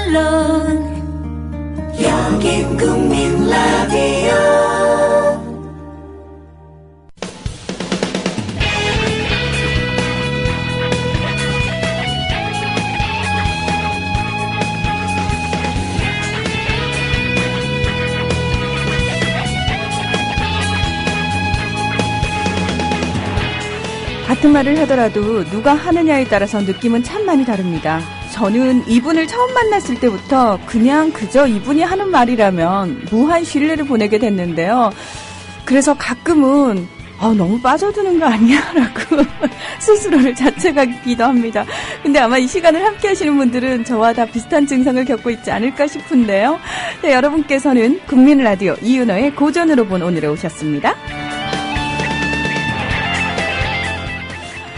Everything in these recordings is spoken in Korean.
물론 여긴 국민 라디오. 같은 말을 하더라도 누가 하느냐에 따라서 느낌은 참 많이 다릅니다. 저는 이분을 처음 만났을 때부터 그냥 그저 이분이 하는 말이라면 무한 신뢰를 보내게 됐는데요. 그래서 가끔은 너무 빠져드는 거 아니야? 라고 스스로를 자책하기도 합니다. 근데 아마 이 시간을 함께 하시는 분들은 저와 다 비슷한 증상을 겪고 있지 않을까 싶은데요. 네, 여러분께서는 국민 라디오 이윤호의 고전으로 본 오늘에 오셨습니다.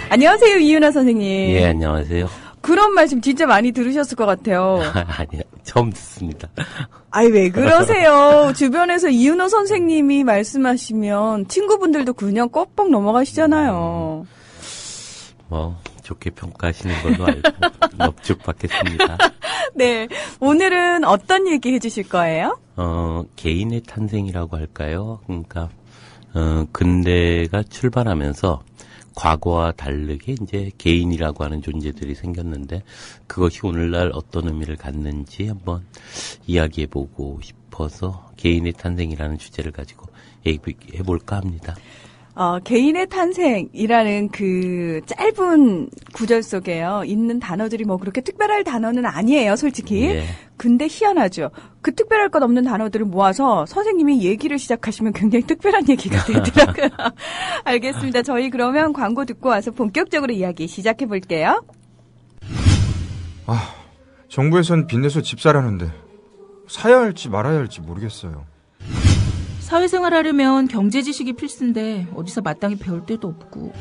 안녕하세요, 이윤호 선생님. 예, 안녕하세요. 그런 말씀 진짜 많이 들으셨을 것 같아요. 아니요, 처음 듣습니다. 아이, 왜 그러세요? 주변에서 이윤호 선생님이 말씀하시면 친구분들도 그냥 꺽뻑 넘어가시잖아요. 좋게 평가하시는 걸로 알고 넙죽 받겠습니다. 네, 오늘은 어떤 얘기 해주실 거예요? 개인의 탄생이라고 할까요? 그러니까 근대가 출발하면서 과거와 다르게 이제 개인이라고 하는 존재들이 생겼는데 그것이 오늘날 어떤 의미를 갖는지 한번 이야기해보고 싶어서 개인의 탄생이라는 주제를 가지고 얘기해볼까 합니다. 개인의 탄생이라는 그 짧은 구절 속에요. 있는 단어들이 뭐 그렇게 특별할 단어는 아니에요, 솔직히. 네. 근데 희한하죠. 그 특별할 것 없는 단어들을 모아서 선생님이 얘기를 시작하시면 굉장히 특별한 얘기가 되더라고요. 알겠습니다. 저희 그러면 광고 듣고 와서 본격적으로 이야기 시작해 볼게요. 정부에선 빚내서 집 사라는데 사야 할지 말아야 할지 모르겠어요. 사회생활 하려면 경제 지식이 필수인데 어디서 마땅히 배울 데도 없고.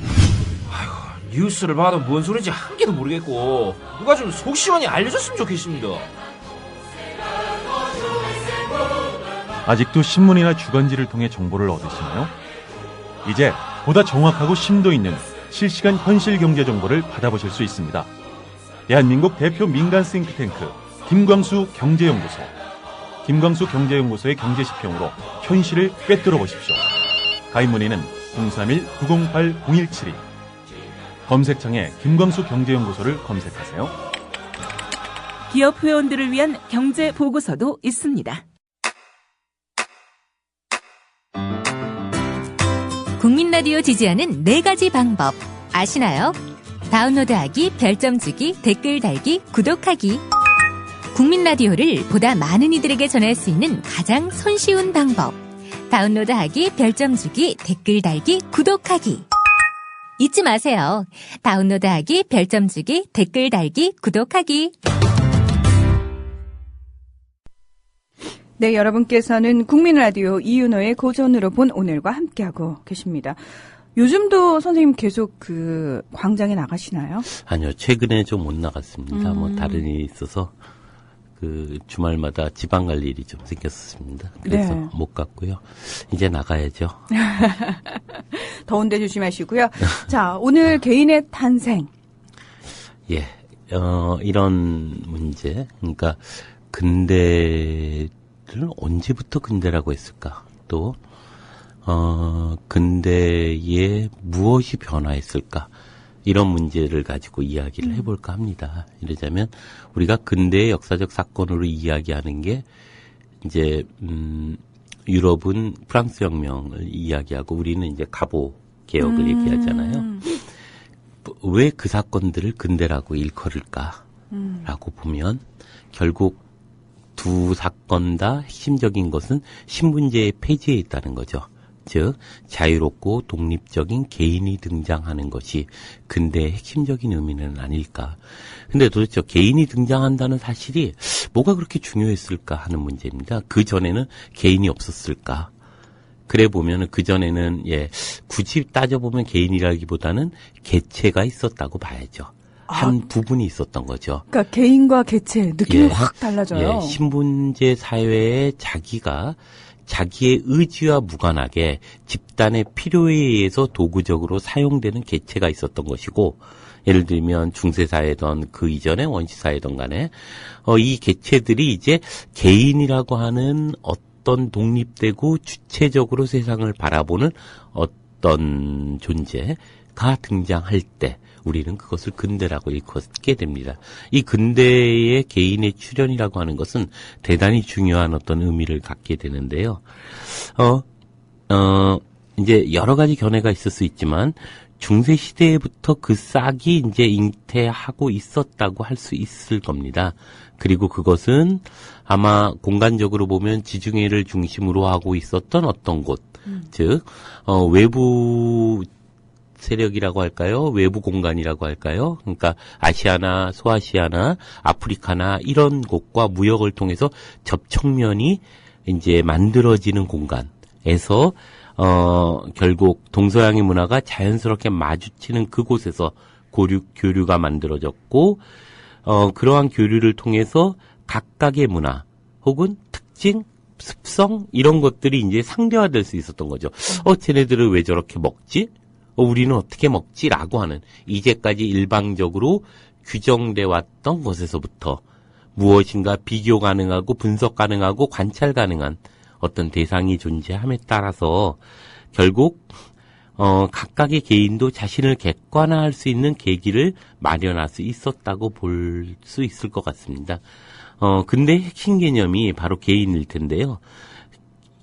뉴스를 봐도 뭔 소리인지 한 개도 모르겠고 누가 좀 속 시원히 알려줬으면 좋겠습니다. 아직도 신문이나 주간지를 통해 정보를 얻으시나요? 이제 보다 정확하고 심도 있는 실시간 현실 경제 정보를 받아보실 수 있습니다. 대한민국 대표 민간 싱크탱크 김광수 경제연구소. 김광수 경제연구소의 경제시평으로 현실을 꿰뚫어 보십시오. 가입 문의는 031-908-0172. 검색창에 김광수 경제연구소를 검색하세요. 기업 회원들을 위한 경제 보고서도 있습니다. 국민 라디오 지지하는 4가지 방법 아시나요? 다운로드하기, 별점 주기, 댓글 달기, 구독하기. 국민 라디오를 보다 많은 이들에게 전할 수 있는 가장 손쉬운 방법. 다운로드하기, 별점 주기, 댓글 달기, 구독하기. 잊지 마세요. 다운로드하기, 별점 주기, 댓글 달기, 구독하기. 네, 여러분께서는 국민 라디오 이윤호의 고전으로 본 오늘과 함께하고 계십니다. 요즘도 선생님 계속 그 광장에 나가시나요? 아니요, 최근에 좀 못 나갔습니다. 다른 일이 있어서 주말마다 지방 갈 일이 좀 생겼습니다. 그래서 네. 못 갔고요. 이제 나가야죠. 더운데 조심하시고요. 자, 오늘 개인의 탄생. 예, 이런 문제. 그러니까 근대를 언제부터 근대라고 했을까? 또 근대에 무엇이 변화했을까? 이런 문제를 가지고 이야기를 해볼까 합니다. 이러자면 우리가 근대의 역사적 사건으로 이야기하는 게 이제 유럽은 프랑스 혁명을 이야기하고 우리는 이제 갑오 개혁을 얘기하잖아요. 왜 그 사건들을 근대라고 일컬을까라고 보면 결국 두 사건 다 핵심적인 것은 신분제의 폐지에 있다는 거죠. 즉 자유롭고 독립적인 개인이 등장하는 것이 근대의 핵심적인 의미는 아닐까. 근데 도대체 개인이 등장한다는 사실이 뭐가 그렇게 중요했을까 하는 문제입니다. 그 전에는 개인이 없었을까. 그래 보면은 그 전에는 굳이 따져보면 개인이라기보다는 개체가 있었다고 봐야죠. 한 부분이 있었던 거죠. 그러니까 개인과 개체 느낌이 확 달라져요. 신분제 사회에 자기의 의지와 무관하게 집단의 필요에 의해서 도구적으로 사용되는 개체가 있었던 것이고, 예를 들면 중세사회든 그 이전에 원시사회든 간에 이 개체들이 이제 개인이라고 하는 어떤 독립되고 주체적으로 세상을 바라보는 어떤 존재가 등장할 때 우리는 그것을 근대라고 일컫게 됩니다. 이 근대의 개인의 출현이라고 하는 것은 대단히 중요한 어떤 의미를 갖게 되는데요. 이제 여러 가지 견해가 있을 수 있지만 중세 시대부터 그 싹이 이제 잉태하고 있었다고 할 수 있을 겁니다. 그리고 그것은 아마 공간적으로 보면 지중해를 중심으로 하고 있었던 어떤 곳, 즉 외부 세력이라고 할까요? 외부 공간이라고 할까요? 그러니까 아시아나 소아시아나 아프리카나 이런 곳과 무역을 통해서 접촉면이 이제 만들어지는 공간에서 결국 동서양의 문화가 자연스럽게 마주치는 그곳에서 교류가 만들어졌고, 그러한 교류를 통해서 각각의 문화 혹은 특징, 습성 이런 것들이 이제 상대화될 수 있었던 거죠. 쟤네들은 왜 저렇게 먹지? 우리는 어떻게 먹지라고 하는 이제까지 일방적으로 규정돼 왔던 것에서부터 무엇인가 비교 가능하고 분석 가능하고 관찰 가능한 어떤 대상이 존재함에 따라서 결국 각각의 개인도 자신을 객관화할 수 있는 계기를 마련할 수 있었다고 볼 수 있을 것 같습니다. 근데 핵심 개념이 바로 개인일 텐데요.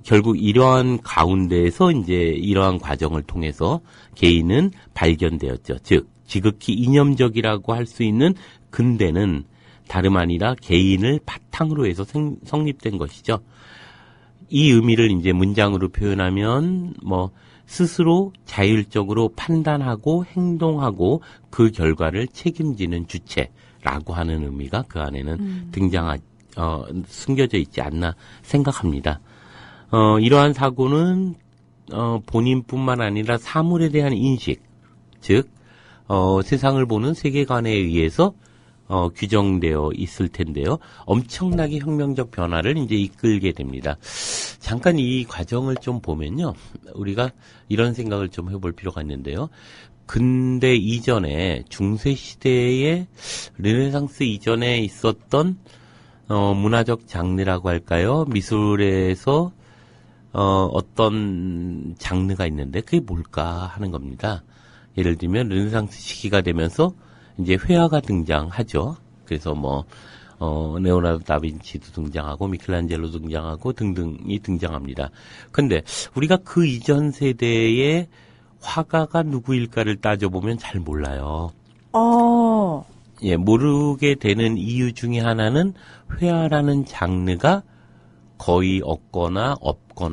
결국 이러한 가운데에서 이제 이러한 과정을 통해서 개인은 발견되었죠. 즉 지극히 이념적이라고 할 수 있는 근대는 다름 아니라 개인을 바탕으로 해서 성립된 것이죠. 이 의미를 이제 문장으로 표현하면 스스로 자율적으로 판단하고 행동하고 그 결과를 책임지는 주체라고 하는 의미가 그 안에는 숨겨져 있지 않나 생각합니다. 이러한 사고는 본인뿐만 아니라 사물에 대한 인식, 즉 세상을 보는 세계관에 의해서 규정되어 있을 텐데요. 엄청나게 혁명적 변화를 이제 이끌게 됩니다. 잠깐 이 과정을 좀 보면요. 우리가 이런 생각을 좀 해볼 필요가 있는데요. 근대 이전에 중세시대의 르네상스 이전에 있었던 문화적 장르라고 할까요? 미술에서 어떤 장르가 있는데 그게 뭘까 하는 겁니다. 예를 들면 르네상스 시기가 되면서 이제 회화가 등장하죠. 그래서 레오나르도 다빈치도 등장하고 미켈란젤로도 등장하고 등등이 등장합니다. 근데 우리가 그 이전 세대의 화가가 누구일까를 따져보면 잘 몰라요. 모르게 되는 이유 중에 하나는 회화라는 장르가 거의 없거나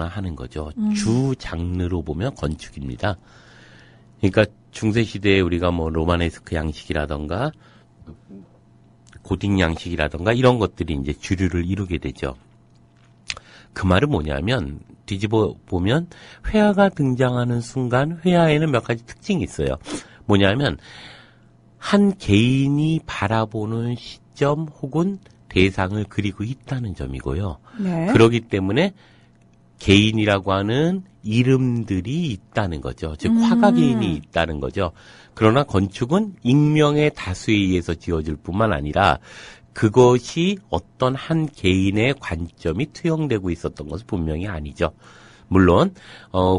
하는 거죠. 주 장르로 보면 건축입니다. 그러니까 중세시대에 우리가 로마네스크 양식이라던가 고딕 양식이라던가 이런 것들이 이제 주류를 이루게 되죠. 그 말은 뭐냐면 뒤집어 보면 회화가 등장하는 순간 회화에는 몇 가지 특징이 있어요. 뭐냐면 한 개인이 바라보는 시점 혹은 대상을 그리고 있다는 점이고요. 네. 그렇기 때문에 개인이라고 하는 이름들이 있다는 거죠. 즉 화가 개인이 있다는 거죠. 그러나 건축은 익명의 다수에 의해서 지어질 뿐만 아니라 그것이 어떤 한 개인의 관점이 투영되고 있었던 것은 분명히 아니죠. 물론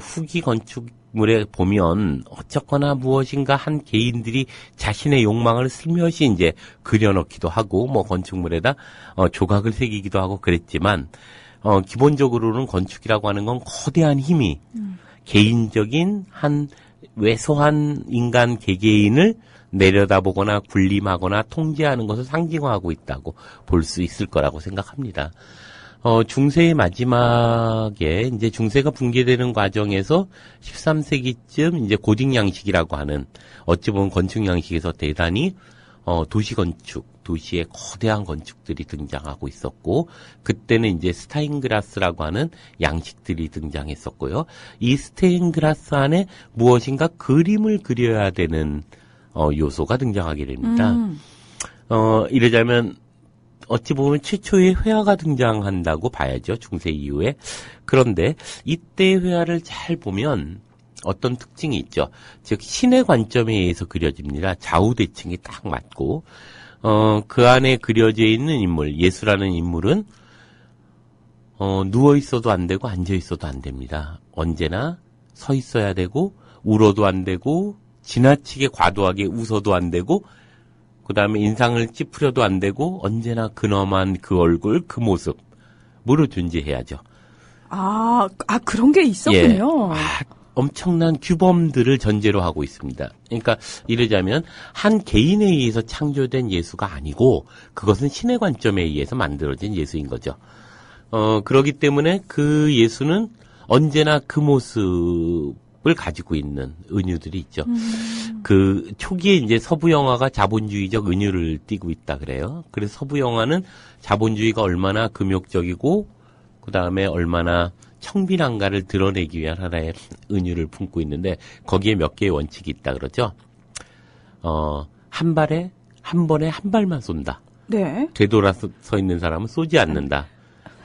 후기 건축물에 보면 어쨌거나 무엇인가 한 개인들이 자신의 욕망을 슬며시 이제 그려넣기도 하고 건축물에다 조각을 새기기도 하고 그랬지만 기본적으로는 건축이라고 하는 건 거대한 힘이 개인적인 한 왜소한 인간 개개인을 내려다보거나 군림하거나 통제하는 것을 상징화하고 있다고 볼 수 있을 거라고 생각합니다. 중세의 마지막에 이제 중세가 붕괴되는 과정에서 13세기쯤 이제 고딕 양식이라고 하는 어찌 보면 건축 양식에서 대단히 도시 건축, 도시의 거대한 건축들이 등장하고 있었고, 그때는 이제 스타인그라스라고 하는 양식들이 등장했었고요. 이 스테인그라스 안에 무엇인가 그림을 그려야 되는 요소가 등장하게 됩니다. 이러자면 어찌 보면 최초의 회화가 등장한다고 봐야죠. 중세 이후에. 그런데 이때 회화를 잘 보면 어떤 특징이 있죠. 즉 신의 관점에 의해서 그려집니다. 좌우대칭이 딱 맞고 그 안에 그려져 있는 인물, 예수라는 인물은 누워 있어도 안 되고 앉아 있어도 안 됩니다. 언제나 서 있어야 되고 울어도 안 되고 지나치게 과도하게 웃어도 안 되고 그 다음에 인상을 찌푸려도 안 되고 언제나 근엄한 그 얼굴, 그 모습으로 존재해야죠. 그런 게 있었군요. 엄청난 규범들을 전제로 하고 있습니다. 그러니까 이러자면 한 개인에 의해서 창조된 예수가 아니고 그것은 신의 관점에 의해서 만들어진 예수인 거죠. 그렇기 때문에 그 예수는 언제나 그 모습을 가지고 있는 은유들이 있죠. 그 초기에 이제 서부 영화가 자본주의적 은유를 띠고 있다 그래요. 그래서 서부 영화는 자본주의가 얼마나 금욕적이고 그 다음에 얼마나 청빈한가를 드러내기 위한 하나의 은유를 품고 있는데 거기에 몇 개의 원칙이 있다 그러죠. 한 번에 한 발만 쏜다. 네. 되돌아서 있는 사람은 쏘지 않는다.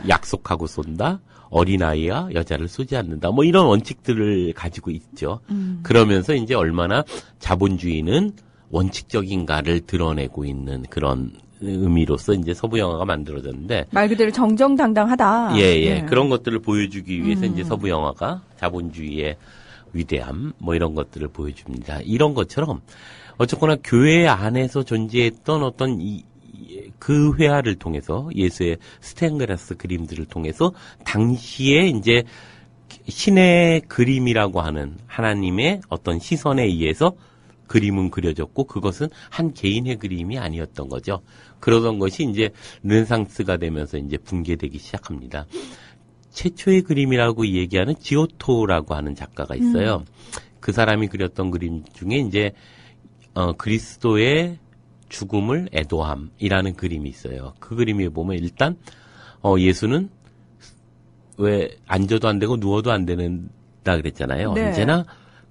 약속하고 쏜다. 어린아이와 여자를 쏘지 않는다. 뭐 이런 원칙들을 가지고 있죠. 그러면서 이제 얼마나 자본주의는 원칙적인가를 드러내고 있는 그런 의미로서 이제 서부 영화가 만들어졌는데 말 그대로 정정당당하다. 예. 그런 것들을 보여주기 위해서 이제 서부 영화가 자본주의의 위대함 뭐 이런 것들을 보여줍니다. 이런 것처럼 어쨌거나 교회 안에서 존재했던 어떤 그 회화를 통해서 예수의 스텐그라스 그림들을 통해서 당시에 이제 신의 그림이라고 하는 하나님의 어떤 시선에 의해서 그림은 그려졌고 그것은 한 개인의 그림이 아니었던 거죠. 그러던 것이 이제 르네상스가 되면서 이제 붕괴되기 시작합니다. 최초의 그림이라고 얘기하는 지오토라고 하는 작가가 있어요. 그 사람이 그렸던 그림 중에 이제 그리스도의 죽음을 애도함이라는 그림이 있어요. 그 그림에 보면 일단 예수는 왜 앉아도 안 되고 누워도 안 된다 그랬잖아요. 네. 언제나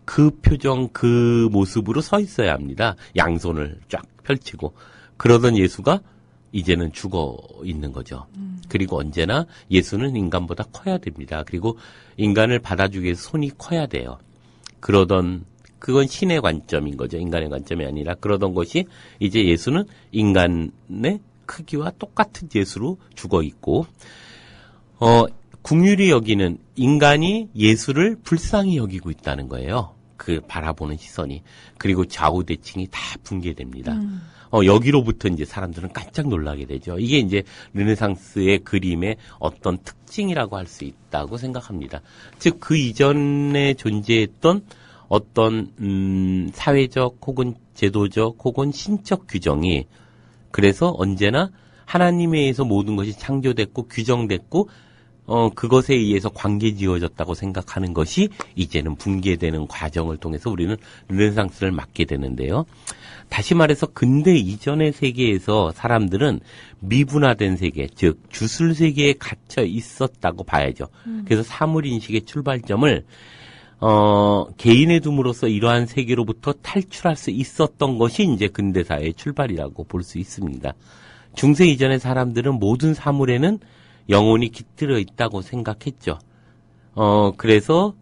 그 표정, 그 모습으로 서 있어야 합니다. 양손을 쫙 펼치고. 그러던 예수가 이제는 죽어 있는 거죠. 그리고 언제나 예수는 인간보다 커야 됩니다. 그리고 인간을 받아주기 위해서 손이 커야 돼요. 그건 신의 관점인 거죠. 인간의 관점이 아니라 그러던 것이 이제 예수는 인간의 크기와 똑같은 예수로 죽어 있고, 국률이 여기는 인간이 예수를 불쌍히 여기고 있다는 거예요. 그 바라보는 시선이. 그리고 좌우대칭이 다 붕괴됩니다. 여기로부터 이제 사람들은 깜짝 놀라게 되죠. 이게 이제 르네상스의 그림의 어떤 특징이라고 할 수 있다고 생각합니다. 즉, 그 이전에 존재했던 어떤, 사회적 혹은 제도적 혹은 신적 규정이 그래서 언제나 하나님에 의해서 모든 것이 창조됐고 규정됐고 그것에 의해서 관계 지어졌다고 생각하는 것이 이제는 붕괴되는 과정을 통해서 우리는 르네상스를 맞게 되는데요. 다시 말해서 근대 이전의 세계에서 사람들은 미분화된 세계, 즉 주술 세계에 갇혀 있었다고 봐야죠. 그래서 사물인식의 출발점을 개인의 둠으로써 이러한 세계로부터 탈출할 수 있었던 것이 이제 근대사의 출발이라고 볼 수 있습니다. 중세 이전의 사람들은 모든 사물에는 영혼이 깃들어 있다고 생각했죠. 그래서,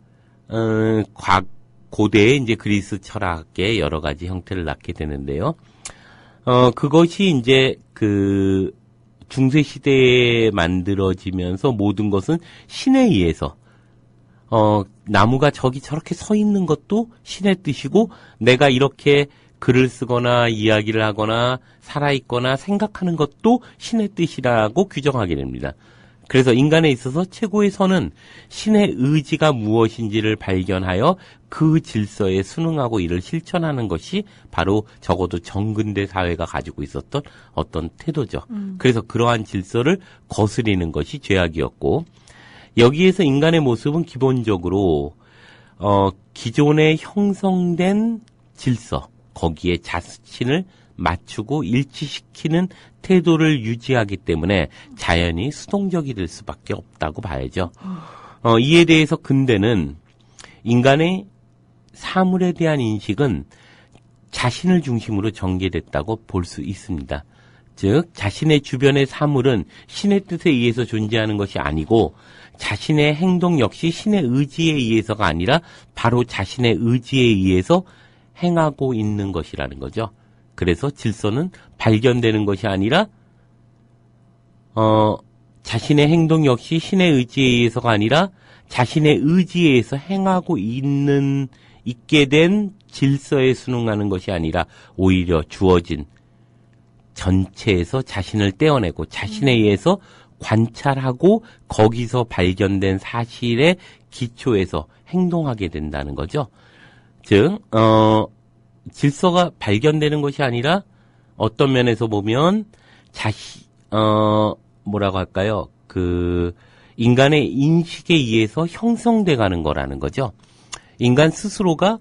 고대의 이제 그리스 철학의 여러 가지 형태를 낳게 되는데요. 그것이 이제 그 중세 시대에 만들어지면서 모든 것은 신에 의해서, 나무가 저기 저렇게 서 있는 것도 신의 뜻이고, 내가 이렇게 글을 쓰거나 이야기를 하거나 살아있거나 생각하는 것도 신의 뜻이라고 규정하게 됩니다. 그래서 인간에 있어서 최고의 선은 신의 의지가 무엇인지를 발견하여 그 질서에 순응하고 이를 실천하는 것이 바로 적어도 정근대 사회가 가지고 있었던 어떤 태도죠. 그래서 그러한 질서를 거스리는 것이 죄악이었고, 여기에서 인간의 모습은 기본적으로 기존에 형성된 질서, 거기에 자신을 맞추고 일치시키는 태도를 유지하기 때문에 자연히 수동적이 될 수밖에 없다고 봐야죠. 이에 대해서 근대는 인간의 사물에 대한 인식은 자신을 중심으로 전개됐다고 볼 수 있습니다. 즉 자신의 주변의 사물은 신의 뜻에 의해서 존재하는 것이 아니고 자신의 행동 역시 신의 의지에 의해서가 아니라 바로 자신의 의지에 의해서 행하고 있는 것이라는 거죠. 그래서 질서는 발견되는 것이 아니라 자신의 행동 역시 신의 의지에 의해서가 아니라 자신의 의지에 의해서 행하고 있게 된 질서에 순응하는 것이 아니라 오히려 주어진 전체에서 자신을 떼어내고 자신에 의해서 관찰하고 거기서 발견된 사실의 기초에서 행동하게 된다는 거죠. 즉, 질서가 발견되는 것이 아니라 어떤 면에서 보면 뭐라고 할까요? 인간의 인식에 의해서 형성돼 가는 거라는 거죠. 인간 스스로가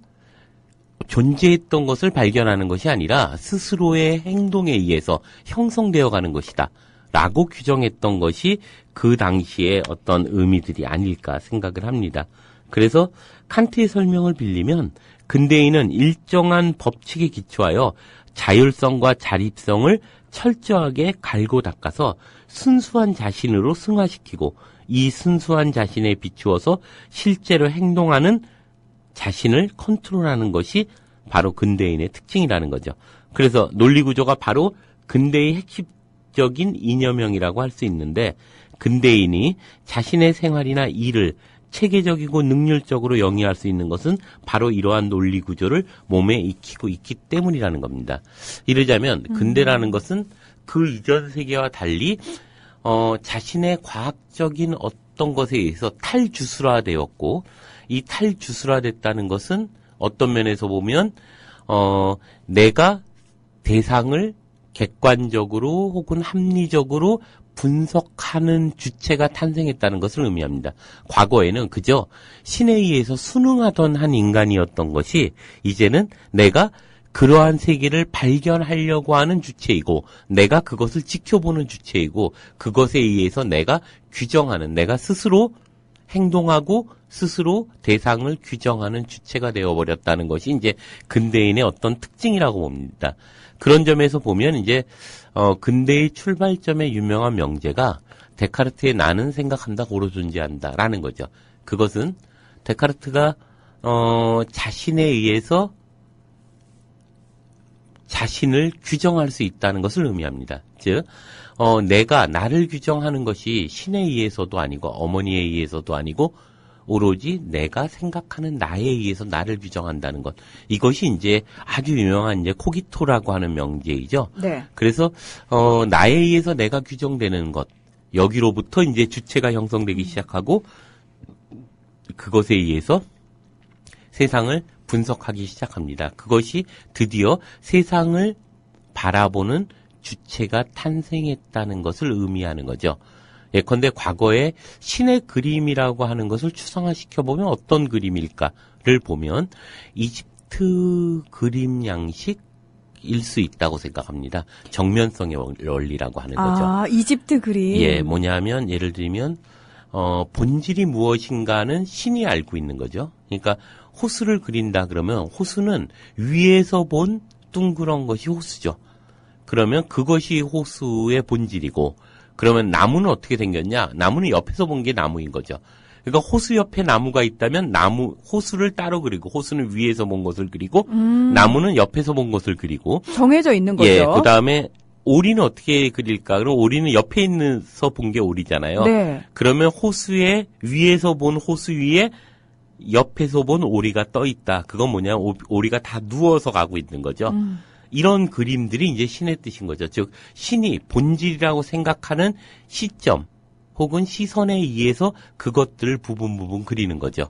존재했던 것을 발견하는 것이 아니라 스스로의 행동에 의해서 형성되어 가는 것이다. 라고 규정했던 것이 그 당시에 어떤 의미들이 아닐까 생각을 합니다. 그래서 칸트의 설명을 빌리면 근대인은 일정한 법칙에 기초하여 자율성과 자립성을 철저하게 갈고 닦아서 순수한 자신으로 승화시키고 이 순수한 자신에 비추어서 실제로 행동하는 자신을 컨트롤하는 것이 바로 근대인의 특징이라는 거죠. 그래서 논리구조가 바로 근대의 핵심적인 이념형이라고 할 수 있는데 근대인이 자신의 생활이나 일을 체계적이고 능률적으로 영위할 수 있는 것은 바로 이러한 논리구조를 몸에 익히고 있기 때문이라는 겁니다. 이러자면 근대라는 것은 그 이전 세계와 달리 자신의 과학적인 어떤 것에 의해서 탈주술화되었고 이 탈주술화됐다는 것은 어떤 면에서 보면 내가 대상을 객관적으로 혹은 합리적으로 분석하는 주체가 탄생했다는 것을 의미합니다. 과거에는 그저 신에 의해서 순응하던 한 인간이었던 것이 이제는 내가 그러한 세계를 발견하려고 하는 주체이고 내가 그것을 지켜보는 주체이고 그것에 의해서 내가 규정하는 내가 스스로 행동하고 스스로 대상을 규정하는 주체가 되어버렸다는 것이 이제 근대인의 어떤 특징이라고 봅니다. 그런 점에서 보면 이제 근대의 출발점의 유명한 명제가 데카르트의 나는 생각한다 고로 존재한다라는 거죠. 그것은 데카르트가 자신에 의해서 자신을 규정할 수 있다는 것을 의미합니다. 즉 내가 나를 규정하는 것이 신에 의해서도 아니고 어머니에 의해서도 아니고 오로지 내가 생각하는 나에 의해서 나를 규정한다는 것. 이것이 이제 아주 유명한 이제 코기토라고 하는 명제이죠. 네. 그래서 나에 의해서 내가 규정되는 것. 여기로부터 이제 주체가 형성되기 시작하고 그것에 의해서 세상을 분석하기 시작합니다. 그것이 드디어 세상을 바라보는 주체가 탄생했다는 것을 의미하는 거죠. 예컨대 과거에 신의 그림이라고 하는 것을 추상화시켜보면 어떤 그림일까를 보면 이집트 그림 양식일 수 있다고 생각합니다. 정면성의 원리라고 하는 거죠. 아, 이집트 그림. 예, 뭐냐면 예를 들면 본질이 무엇인가는 신이 알고 있는 거죠. 그러니까 호수를 그린다 그러면 호수는 위에서 본 둥그런 것이 호수죠. 그러면 그것이 호수의 본질이고 그러면 나무는 어떻게 생겼냐? 나무는 옆에서 본 게 나무인 거죠. 그러니까 호수 옆에 나무가 있다면 호수를 따로 그리고 호수는 위에서 본 것을 그리고 나무는 옆에서 본 것을 그리고 정해져 있는 거죠. 예, 그다음에 오리는 어떻게 그릴까? 그럼 오리는 옆에 있는서 본 게 오리잖아요. 네. 그러면 호수의 위에서 본 호수 위에 옆에서 본 오리가 떠 있다. 그건 뭐냐? 오리가 다 누워서 가고 있는 거죠. 이런 그림들이 이제 신의 뜻인 거죠. 즉 신이 본질이라고 생각하는 시점 혹은 시선에 의해서 그것들을 부분 그리는 거죠.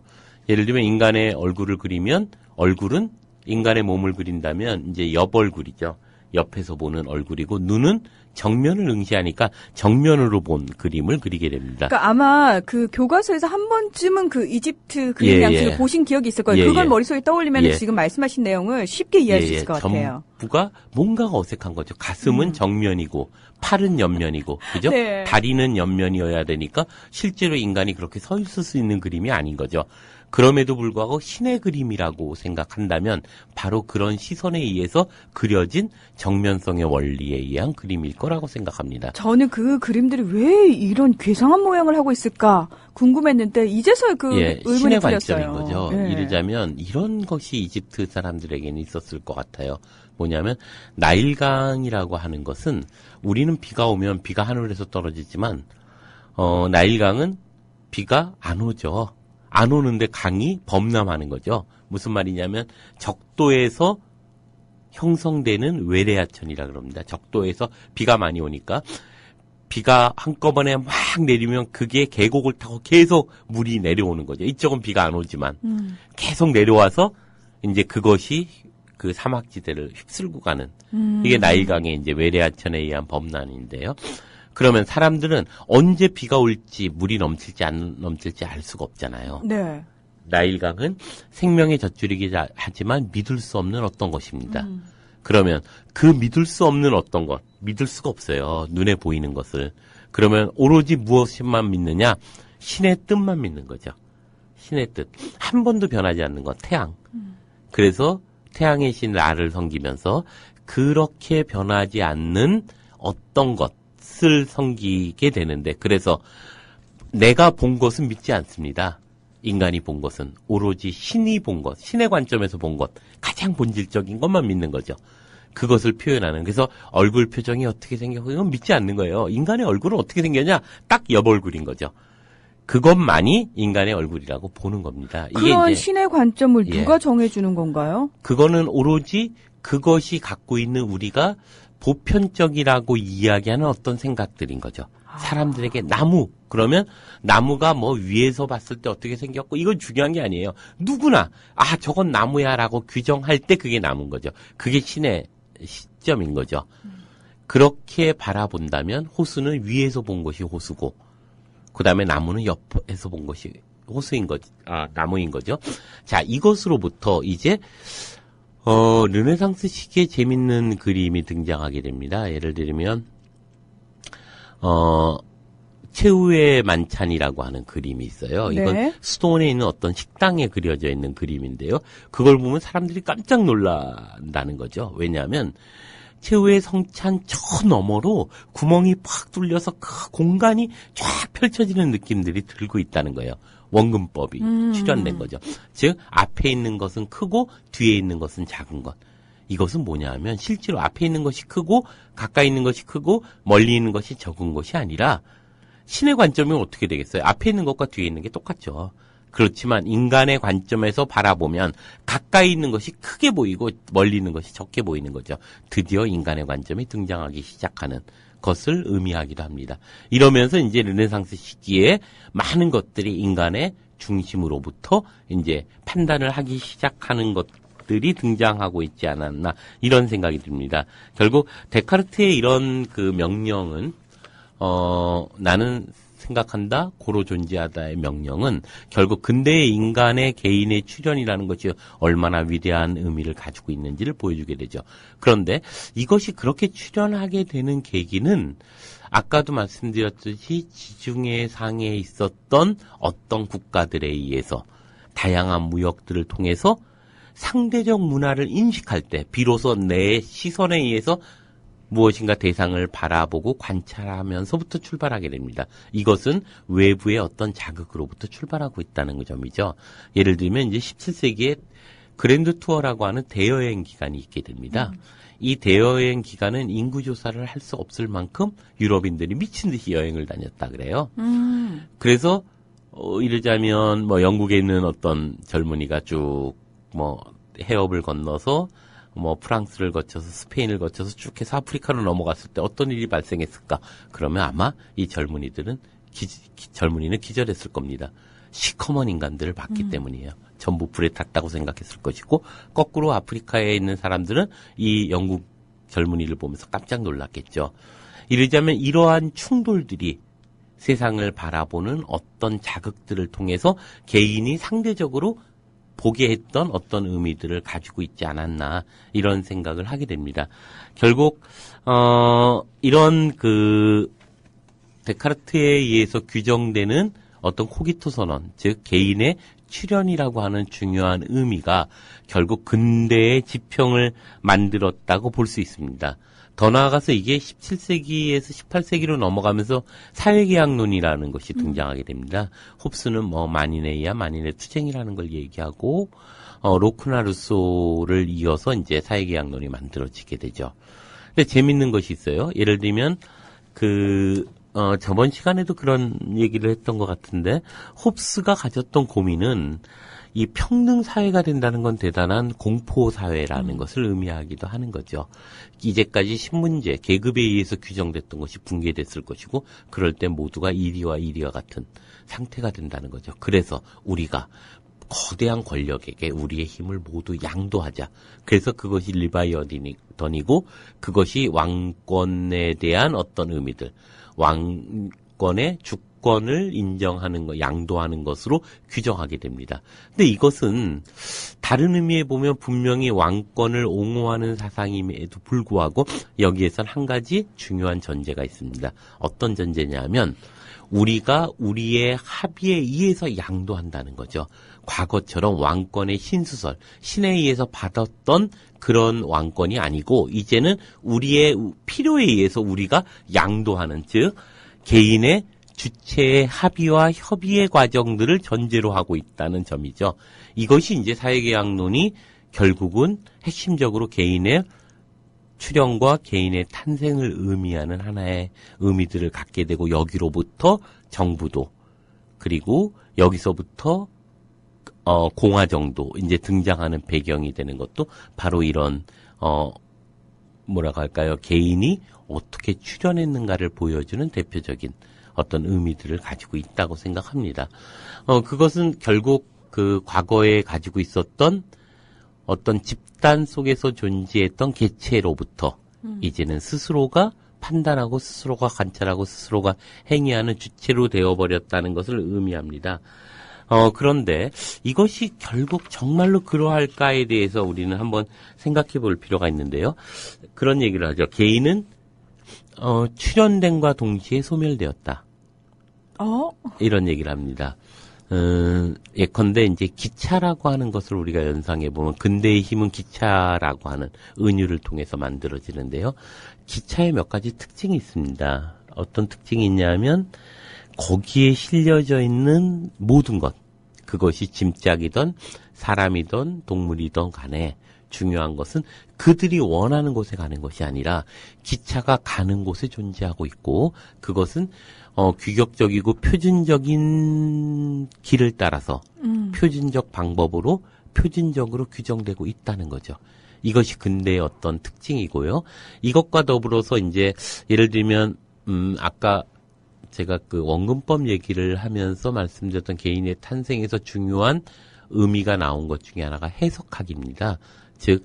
예를 들면 인간의 얼굴을 그리면 얼굴은 인간의 몸을 그린다면 이제 옆 얼굴이죠. 옆에서 보는 얼굴이고 눈은 정면을 응시하니까 정면으로 본 그림을 그리게 됩니다. 그러니까 아마 그 교과서에서 한 번쯤은 그 이집트 그림 양식을 보신 기억이 있을 거예요. 그걸 머릿속에 떠올리면 지금 말씀하신 내용을 쉽게 이해할 수 있을 것 같아요. 전부가 뭔가가 어색한 거죠. 가슴은 정면이고 팔은 옆면이고 그죠? 네. 다리는 옆면이어야 되니까 실제로 인간이 그렇게 서 있을 수 있는 그림이 아닌 거죠. 그럼에도 불구하고 신의 그림이라고 생각한다면 바로 그런 시선에 의해서 그려진 정면성의 원리에 의한 그림일 거라고 생각합니다. 저는 그 그림들이 왜 이런 괴상한 모양을 하고 있을까 궁금했는데 이제서야 그 의문이 신의 풀렸어요. 관점인 거죠. 예. 이르자면 이런 것이 이집트 사람들에게는 있었을 것 같아요. 뭐냐면 나일강이라고 하는 것은 우리는 비가 오면 비가 하늘에서 떨어지지만 나일강은 비가 안 오죠. 안 오는데 강이 범람하는 거죠. 무슨 말이냐면 적도에서 형성되는 외래하천이라 그럽니다. 적도에서 비가 많이 오니까 비가 한꺼번에 막 내리면 그게 계곡을 타고 계속 물이 내려오는 거죠. 이쪽은 비가 안 오지만 계속 내려와서 이제 그것이 그 사막지대를 휩쓸고 가는 이게 나일강의 이제 외래하천에 의한 범람인데요. 그러면 사람들은 언제 비가 올지 물이 넘칠지 안 넘칠지 알 수가 없잖아요. 네. 나일강은 생명의 젖줄이긴 하지만 믿을 수 없는 어떤 것입니다. 그러면 그 믿을 수 없는 어떤 것, 믿을 수가 없어요. 눈에 보이는 것을. 그러면 오로지 무엇만 믿느냐? 신의 뜻만 믿는 거죠. 신의 뜻. 한 번도 변하지 않는 것, 태양. 그래서 태양의 신 라를 섬기면서 그렇게 변하지 않는 어떤 것을 섬기게 되는데, 그래서 내가 본 것은 믿지 않습니다. 인간이 본 것은 오로지 신이 본 것, 신의 관점에서 본 것, 가장 본질적인 것만 믿는 거죠. 그것을 표현하는. 그래서 얼굴 표정이 어떻게 생겼고 이건 믿지 않는 거예요. 인간의 얼굴은 어떻게 생겼냐? 딱 옆 얼굴인 거죠. 그것만이 인간의 얼굴이라고 보는 겁니다. 이게 그런 이제 신의 관점을 예. 누가 정해주는 건가요? 그거는 오로지 그것이 갖고 있는 우리가 보편적이라고 이야기하는 어떤 생각들인 거죠. 사람들에게 나무, 그러면 나무가 뭐 위에서 봤을 때 어떻게 생겼고 이건 중요한 게 아니에요. 누구나 저건 나무야라고 규정할 때 그게 나무인 거죠. 그게 신의 시점인 거죠. 그렇게 바라본다면 호수는 위에서 본 것이 호수고 그 다음에 나무는 옆에서 본 것이 호수인 거죠. 나무인 거죠. 자, 이것으로부터 이제 르네상스 시기에 재밌는 그림이 등장하게 됩니다. 예를 들면 최후의 만찬이라고 하는 그림이 있어요. 이건 네. 수도원에 있는 어떤 식당에 그려져 있는 그림인데요. 그걸 보면 사람들이 깜짝 놀란다는 거죠. 왜냐하면 최후의 성찬 저 너머로 구멍이 팍 뚫려서 그 공간이 쫙 펼쳐지는 느낌들이 들고 있다는 거예요. 원근법이 출현된 거죠. 즉 앞에 있는 것은 크고 뒤에 있는 것은 작은 것. 이것은 뭐냐 하면 실제로 앞에 있는 것이 크고 가까이 있는 것이 크고 멀리 있는 것이 적은 것이 아니라 신의 관점이 어떻게 되겠어요? 앞에 있는 것과 뒤에 있는 게 똑같죠. 그렇지만 인간의 관점에서 바라보면 가까이 있는 것이 크게 보이고 멀리 있는 것이 적게 보이는 거죠. 드디어 인간의 관점이 등장하기 시작하는 것을 의미하기도 합니다. 이러면서 이제 르네상스 시기에 많은 것들이 인간의 중심으로부터 이제 판단을 하기 시작하는 것들이 등장하고 있지 않았나 이런 생각이 듭니다. 결국 데카르트의 이런 그 명령은 나는 생각한다, 고로 존재하다의 명령은 결국 근대의 인간의 개인의 출현이라는 것이 얼마나 위대한 의미를 가지고 있는지를 보여주게 되죠. 그런데 이것이 그렇게 출현하게 되는 계기는 아까도 말씀드렸듯이 지중해 상에 있었던 어떤 국가들에 의해서 다양한 무역들을 통해서 상대적 문화를 인식할 때 비로소 내 시선에 의해서 무엇인가 대상을 바라보고 관찰하면서부터 출발하게 됩니다. 이것은 외부의 어떤 자극으로부터 출발하고 있다는 점이죠. 예를 들면 이제 17세기에 그랜드 투어라고 하는 대여행 기간이 있게 됩니다. 이 대여행 기간은 인구 조사를 할 수 없을 만큼 유럽인들이 미친 듯이 여행을 다녔다 그래요. 그래서 이러자면 뭐 영국에 있는 어떤 젊은이가 쭉 뭐 해협을 건너서 뭐 프랑스를 거쳐서 스페인을 거쳐서 쭉 해서 아프리카로 넘어갔을 때 어떤 일이 발생했을까? 그러면 아마 이 젊은이들은 젊은이는 기절했을 겁니다. 시커먼 인간들을 봤기 때문이에요. 전부 불에 탔다고 생각했을 것이고 거꾸로 아프리카에 있는 사람들은 이 영국 젊은이를 보면서 깜짝 놀랐겠죠. 이러자면 이러한 충돌들이 세상을 바라보는 어떤 자극들을 통해서 개인이 상대적으로 보게 했던 어떤 의미들을 가지고 있지 않았나 이런 생각을 하게 됩니다. 결국 이런 그 데카르트에 의해서 규정되는 어떤 코기토 선언, 즉 개인의 출현이라고 하는 중요한 의미가 결국 근대의 지평을 만들었다고 볼 수 있습니다. 더 나아가서 이게 17세기에서 18세기로 넘어가면서 사회계약론이라는 것이 등장하게 됩니다. 홉스는 뭐 만인에 의한 만인의 투쟁이라는 걸 얘기하고 로크나 루소를 이어서 이제 사회계약론이 만들어지게 되죠. 근데 재밌는 것이 있어요. 예를 들면 저번 시간에도 그런 얘기를 했던 것 같은데 홉스가 가졌던 고민은 이 평등 사회가 된다는 건 대단한 공포 사회라는 것을 의미하기도 하는 거죠. 이제까지 신문제, 계급에 의해서 규정됐던 것이 붕괴됐을 것이고 그럴 때 모두가 이리와 같은 상태가 된다는 거죠. 그래서 우리가 거대한 권력에게 우리의 힘을 모두 양도하자. 그래서 그것이 리바이어던이고 그것이 왕권에 대한 어떤 의미들, 왕권의 주권을 인정하는 것, 양도하는 것으로 규정하게 됩니다. 근데 이것은 다른 의미에 보면 분명히 왕권을 옹호하는 사상임에도 불구하고 여기에선 한 가지 중요한 전제가 있습니다. 어떤 전제냐면 우리가 우리의 합의에 의해서 양도한다는 거죠. 과거처럼 왕권의 신수설, 신에 의해서 받았던 그런 왕권이 아니고 이제는 우리의 필요에 의해서 우리가 양도하는, 즉 개인의 주체의 합의와 협의의 과정들을 전제로 하고 있다는 점이죠. 이것이 이제 사회계약론이 결국은 핵심적으로 개인의 출현과 개인의 탄생을 의미하는 하나의 의미들을 갖게 되고 여기로부터 정부도 그리고 여기서부터 공화정도 이제 등장하는 배경이 되는 것도 바로 이런 뭐라고 할까요? 개인이 어떻게 출현했는가를 보여주는 대표적인 어떤 의미들을 가지고 있다고 생각합니다. 그것은 결국 그 과거에 가지고 있었던 어떤 집단 속에서 존재했던 개체로부터 이제는 스스로가 판단하고 스스로가 관찰하고 스스로가 행위하는 주체로 되어버렸다는 것을 의미합니다. 그런데 이것이 결국 정말로 그러할까에 대해서 우리는 한번 생각해 볼 필요가 있는데요. 그런 얘기를 하죠. 개인은 출현됨과 동시에 소멸되었다. 이런 얘기를 합니다. 예컨대 이제 기차라고 하는 것을 우리가 연상해 보면 근대의 힘은 기차라고 하는 은유를 통해서 만들어지는데요. 기차에 몇 가지 특징이 있습니다. 어떤 특징이 있냐면 거기에 실려져 있는 모든 것, 그것이 짐짝이든 사람이든 동물이든 간에 중요한 것은 그들이 원하는 곳에 가는 것이 아니라 기차가 가는 곳에 존재하고 있고 그것은 규격적이고 표준적인 길을 따라서 표준적 방법으로 표준적으로 규정되고 있다는 거죠. 이것이 근대의 어떤 특징이고요. 이것과 더불어서 이제 예를 들면 아까 제가 그 원근법 얘기를 하면서 말씀드렸던 개인의 탄생에서 중요한 의미가 나온 것 중에 하나가 해석학입니다. 즉,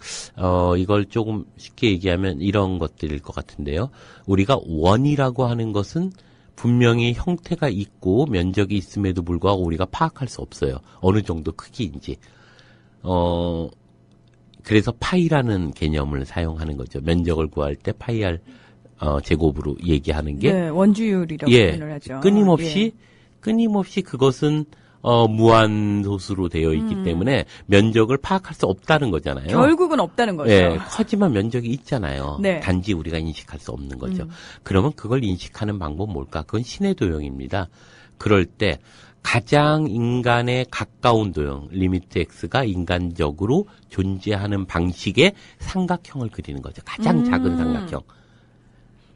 이걸 조금 쉽게 얘기하면 이런 것들일 것 같은데요. 우리가 원이라고 하는 것은 분명히 형태가 있고 면적이 있음에도 불구하고 우리가 파악할 수 없어요. 어느 정도 크기인지. 그래서 파이라는 개념을 사용하는 거죠. 면적을 구할 때 파이알 제곱으로 얘기하는 게 원주율이라고 표현을 하죠. 끊임없이 그것은 무한소수로 되어 있기 때문에 면적을 파악할 수 없다는 거잖아요. 결국은 없다는 거죠. 네, 하지만 면적이 있잖아요. 네. 단지 우리가 인식할 수 없는 거죠. 그러면 그걸 인식하는 방법은 뭘까? 그건 신의 도형입니다. 그럴 때 가장 인간에 가까운 도형, 리미트 X가 인간적으로 존재하는 방식의 삼각형을 그리는 거죠. 가장 작은 삼각형.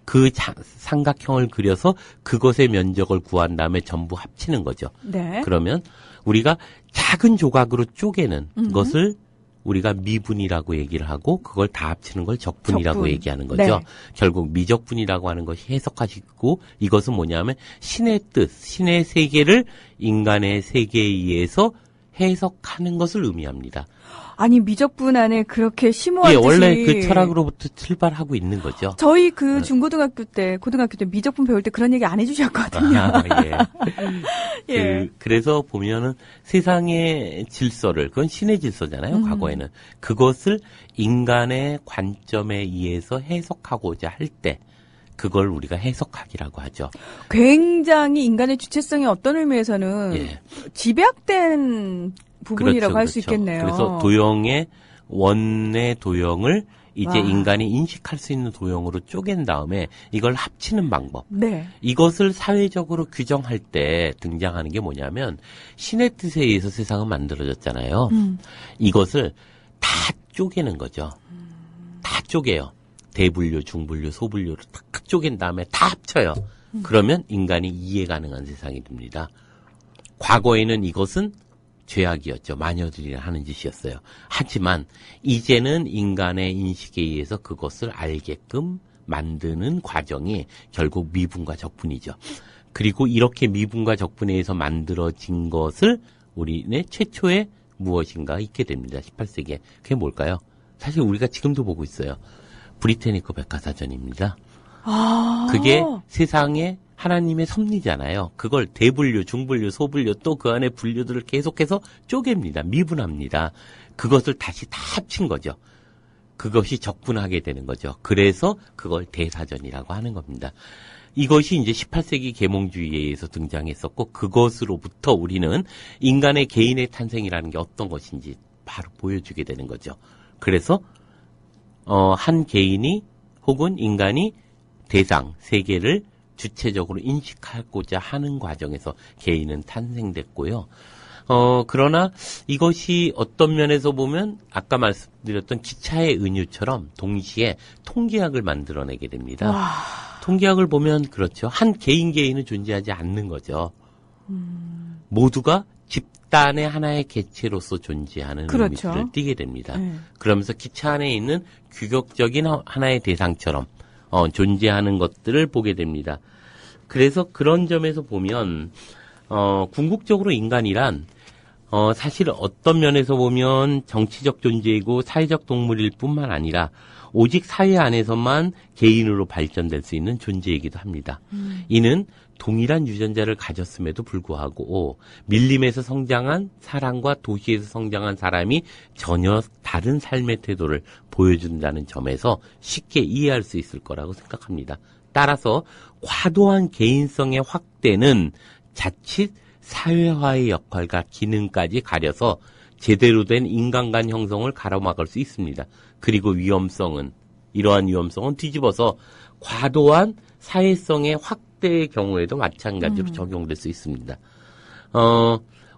그 삼각형을 그려서 그것의 면적을 구한 다음에 전부 합치는 거죠. 네. 그러면 우리가 작은 조각으로 쪼개는 것을 우리가 미분이라고 얘기를 하고 그걸 다 합치는 걸 적분이라고 얘기하는 거죠. 네. 결국 미적분이라고 하는 것이 해석하시고 이것은 뭐냐면 신의 뜻, 신의 세계를 인간의 세계에 의해서 해석하는 것을 의미합니다. 아니 미적분 안에 그렇게 심오한 뜻이 원래 그 철학으로부터 출발하고 있는 거죠. 저희 그 중고등학교 때 고등학교 때 미적분 배울 때 그런 얘기 안 해주셨거든요. 예. 그래서 보면은 세상의 질서를 그건 신의 질서잖아요. 과거에는 그것을 인간의 관점에 의해서 해석하고자 할 때 그걸 우리가 해석학이라고 하죠. 굉장히 인간의 주체성이 어떤 의미에서는 예. 집약된 부분이라고 그렇죠, 할 수 그렇죠. 있겠네요. 그래서 도형의 원의 도형을 이제 와. 인간이 인식할 수 있는 도형으로 쪼갠 다음에 이걸 합치는 방법. 네. 이것을 사회적으로 규정할 때 등장하는 게 뭐냐면 신의 뜻에 의해서 세상은 만들어졌잖아요. 이것을 다 쪼개는 거죠. 다 쪼개요. 대분류, 중분류, 소분류로 탁 쪼갠 다음에 다 합쳐요. 그러면 인간이 이해 가능한 세상이 됩니다. 과거에는 이것은 죄악이었죠. 마녀들이 하는 짓이었어요. 하지만 이제는 인간의 인식에 의해서 그것을 알게끔 만드는 과정이 결국 미분과 적분이죠. 그리고 이렇게 미분과 적분에 의해서 만들어진 것을 우리네 최초의 무엇인가 있게 됩니다. 18세기에. 그게 뭘까요? 사실 우리가 지금도 보고 있어요. 브리테니커 백과사전입니다. 그게 세상에 하나님의 섭리잖아요. 그걸 대분류, 중분류, 소분류 또 그 안에 분류들을 계속해서 쪼갭니다. 미분합니다. 그것을 다시 다 합친 거죠. 그것이 적분하게 되는 거죠. 그래서 그걸 대사전이라고 하는 겁니다. 이것이 이제 18세기 계몽주의에 의해서 등장했었고 그것으로부터 우리는 인간의 개인의 탄생이라는 게 어떤 것인지 바로 보여주게 되는 거죠. 그래서 한 개인이 혹은 인간이 대상, 세계를 주체적으로 인식하고자 하는 과정에서 개인은 탄생됐고요. 그러나 이것이 어떤 면에서 보면 아까 말씀드렸던 기차의 은유처럼 동시에 통계학을 만들어내게 됩니다. 와. 통계학을 보면 그렇죠. 한 개인은 존재하지 않는 거죠. 모두가 집단의 하나의 개체로서 존재하는 그렇죠. 의미를 띠게 됩니다. 네. 그러면서 기차 안에 있는 규격적인 하나의 대상처럼 존재하는 것들을 보게 됩니다. 그래서 그런 점에서 보면 궁극적으로 인간이란 사실 어떤 면에서 보면 정치적 존재이고 사회적 동물일 뿐만 아니라 오직 사회 안에서만 개인으로 발전될 수 있는 존재이기도 합니다. 이는 동일한 유전자를 가졌음에도 불구하고 밀림에서 성장한 사람과 도시에서 성장한 사람이 전혀 다른 삶의 태도를 보여준다는 점에서 쉽게 이해할 수 있을 거라고 생각합니다. 따라서 과도한 개인성의 확대는 자칫 사회화의 역할과 기능까지 가려서 제대로 된 인간간 형성을 가로막을 수 있습니다. 그리고 이러한 위험성은 뒤집어서 과도한 사회성의 확대의 경우에도 마찬가지로 적용될 수 있습니다.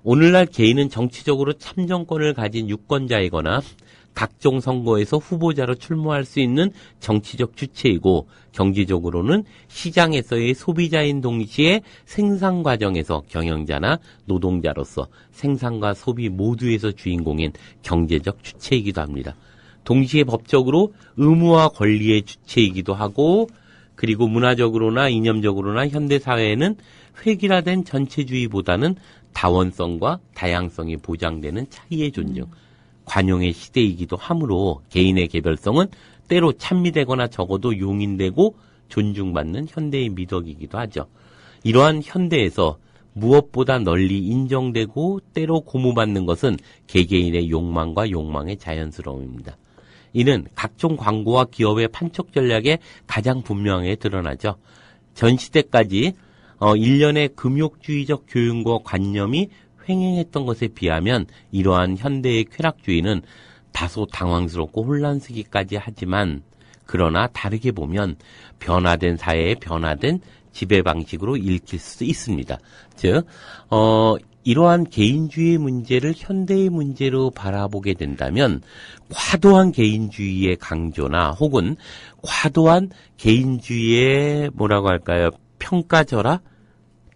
오늘날 개인은 정치적으로 참정권을 가진 유권자이거나 각종 선거에서 후보자로 출마할 수 있는 정치적 주체이고 경제적으로는 시장에서의 소비자인 동시에 생산 과정에서 경영자나 노동자로서 생산과 소비 모두에서 주인공인 경제적 주체이기도 합니다. 동시에 법적으로 의무와 권리의 주체이기도 하고 그리고 문화적으로나 이념적으로나 현대사회에는 획일화된 전체주의보다는 다원성과 다양성이 보장되는 차이의 존중, 관용의 시대이기도 하므로 개인의 개별성은 때로 찬미되거나 적어도 용인되고 존중받는 현대의 미덕이기도 하죠. 이러한 현대에서 무엇보다 널리 인정되고 때로 고무받는 것은 개개인의 욕망과 욕망의 자연스러움입니다. 이는 각종 광고와 기업의 판촉 전략에 가장 분명하게 드러나죠. 전 시대까지 일련의 금욕주의적 교훈과 관념이 횡행했던 것에 비하면 이러한 현대의 쾌락주의는 다소 당황스럽고 혼란스기까지 하지만 그러나 다르게 보면 변화된 사회의 변화된 지배 방식으로 읽힐 수 있습니다. 즉 이러한 개인주의 문제를 현대의 문제로 바라보게 된다면 과도한 개인주의의 강조나 혹은 과도한 개인주의의 뭐라고 할까요? 평가절하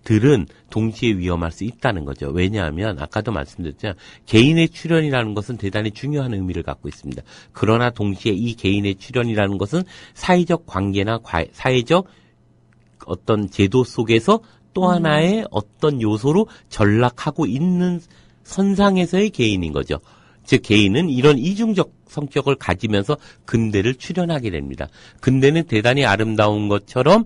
들은 동시에 위험할 수 있다는 거죠. 왜냐하면 아까도 말씀드렸지만 개인의 출현이라는 것은 대단히 중요한 의미를 갖고 있습니다. 그러나 동시에 이 개인의 출현이라는 것은 사회적 관계나 사회적 어떤 제도 속에서 또 하나의 어떤 요소로 전락하고 있는 선상에서의 개인인 거죠. 즉 개인은 이런 이중적 성격을 가지면서 근대를 출현하게 됩니다. 근대는 대단히 아름다운 것처럼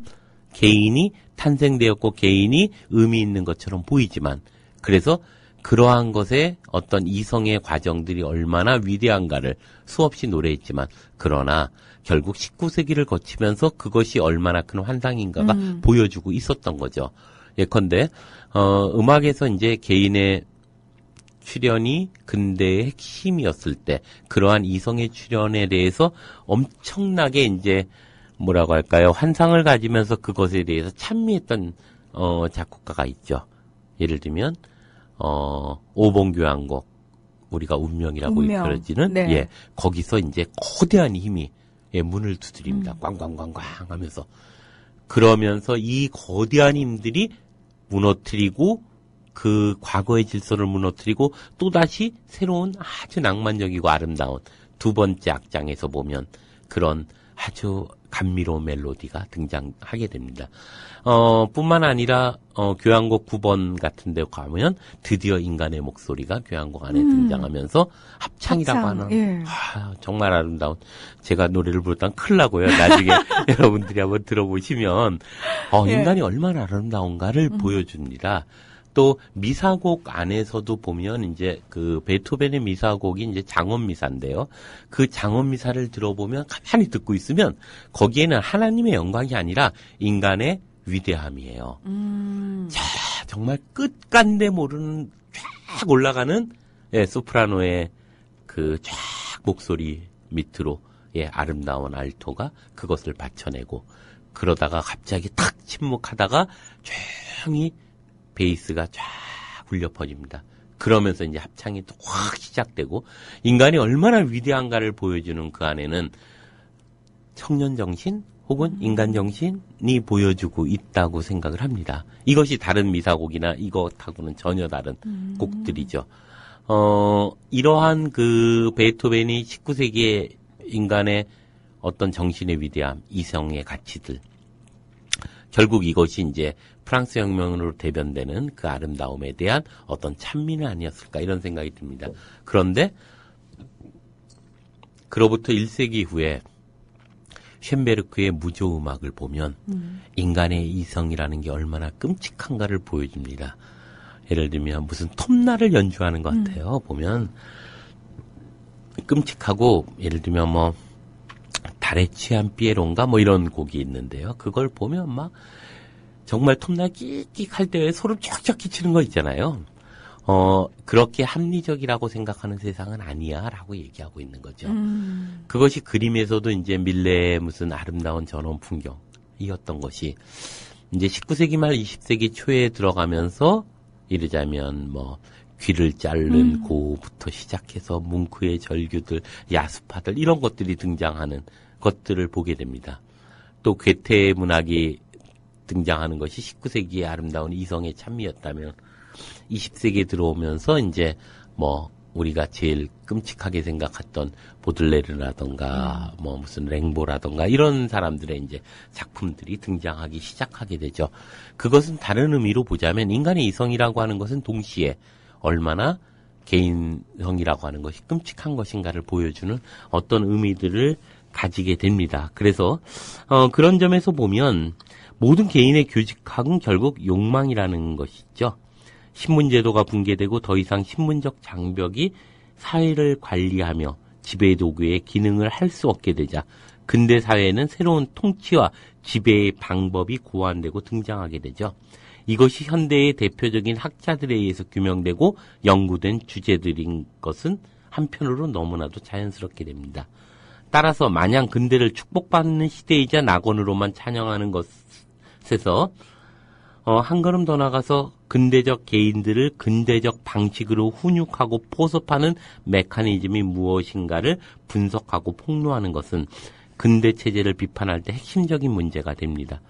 개인이 탄생되었고 개인이 의미 있는 것처럼 보이지만 그래서 그러한 것에 어떤 이성의 과정들이 얼마나 위대한가를 수없이 노래했지만 그러나 결국 19세기를 거치면서 그것이 얼마나 큰 환상인가가 보여주고 있었던 거죠. 예컨대 음악에서 이제 개인의 출연이 근대의 핵심이었을 때 그러한 이성의 출연에 대해서 엄청나게 이제 뭐라고 할까요? 환상을 가지면서 그것에 대해서 찬미했던 작곡가가 있죠. 예를 들면 오봉교향곡 우리가 운명이라고 일컬어지는 네. 예, 거기서 이제 거대한 힘이 예, 문을 두드립니다. 꽝꽝꽝꽝 하면서 그러면서 이 거대한 힘들이 무너뜨리고 그 과거의 질서를 무너뜨리고 또다시 새로운 아주 낭만적이고 아름다운 두 번째 악장에서 보면 그런 아주 감미로운 멜로디가 등장하게 됩니다. 뿐만 아니라 교향곡 9번 같은 데 가면 드디어 인간의 목소리가 교향곡 안에 등장하면서 합창이라고 하는 예. 정말 아름다운 제가 노래를 부르다가 큰일 나고요. 나중에 여러분들이 한번 들어보시면 인간이 얼마나 아름다운가를 보여줍니다. 또 미사곡 안에서도 보면 이제 그 베토벤의 미사곡이 이제 장엄 미사인데요. 그 장엄 미사를 들어보면 가만히 듣고 있으면 거기에는 하나님의 영광이 아니라 인간의 위대함이에요. 자, 정말 끝간데 모르는 쫙 올라가는 소프라노의 그 쫙 목소리 밑으로 아름다운 알토가 그것을 받쳐내고 그러다가 갑자기 탁 침묵하다가 조용히 베이스가 쫙 울려 퍼집니다. 그러면서 이제 합창이 또 확 시작되고 인간이 얼마나 위대한가를 보여주는 그 안에는 청년 정신 혹은 인간 정신이 보여주고 있다고 생각을 합니다. 이것이 다른 미사곡이나 이것하고는 전혀 다른 곡들이죠. 이러한 그 베토벤이 19세기의 인간의 어떤 정신의 위대함, 이성의 가치들 결국 이것이 이제 프랑스 혁명으로 대변되는 그 아름다움에 대한 어떤 찬미는 아니었을까 이런 생각이 듭니다. 그런데 그로부터 1세기 후에 쇤베르크의 무조 음악을 보면 인간의 이성이라는 게 얼마나 끔찍한가를 보여줍니다. 예를 들면 무슨 톱날을 연주하는 것 같아요. 보면 끔찍하고 예를 들면 뭐 달에 취한 피에로인가 뭐 이런 곡이 있는데요. 그걸 보면 막 정말 톱날 끽끽 할 때 소름 쫙쫙 끼치는 거 있잖아요. 그렇게 합리적이라고 생각하는 세상은 아니야 라고 얘기하고 있는 거죠. 그것이 그림에서도 이제 밀레의 무슨 아름다운 전원 풍경이었던 것이 이제 19세기 말 20세기 초에 들어가면서 이르자면 뭐 귀를 자른 고부터 시작해서 뭉크의 절규들, 야수파들 이런 것들이 등장하는 것들을 보게 됩니다. 또 괴테 문학이 등장하는 것이 19세기의 아름다운 이성의 찬미였다면 20세기에 들어오면서 이제 뭐 우리가 제일 끔찍하게 생각했던 보들레르라던가 뭐 무슨 랭보라던가 이런 사람들의 이제 작품들이 등장하기 시작하게 되죠. 그것은 다른 의미로 보자면 인간의 이성이라고 하는 것은 동시에 얼마나 개인성이라고 하는 것이 끔찍한 것인가를 보여주는 어떤 의미들을 가지게 됩니다. 그래서 그런 점에서 보면 모든 개인의 교직학은 결국 욕망이라는 것이죠. 신문제도가 붕괴되고 더 이상 신문적 장벽이 사회를 관리하며 지배 도구의 기능을 할 수 없게 되자 근대 사회에는 새로운 통치와 지배의 방법이 고안되고 등장하게 되죠. 이것이 현대의 대표적인 학자들에 의해서 규명되고 연구된 주제들인 것은 한편으로 너무나도 자연스럽게 됩니다. 따라서 마냥 근대를 축복받는 시대이자 낙원으로만 찬양하는 것에서 한 걸음 더 나가서 근대적 개인들을 근대적 방식으로 훈육하고 포섭하는 메커니즘이 무엇인가를 분석하고 폭로하는 것은 근대 체제를 비판할 때 핵심적인 문제가 됩니다.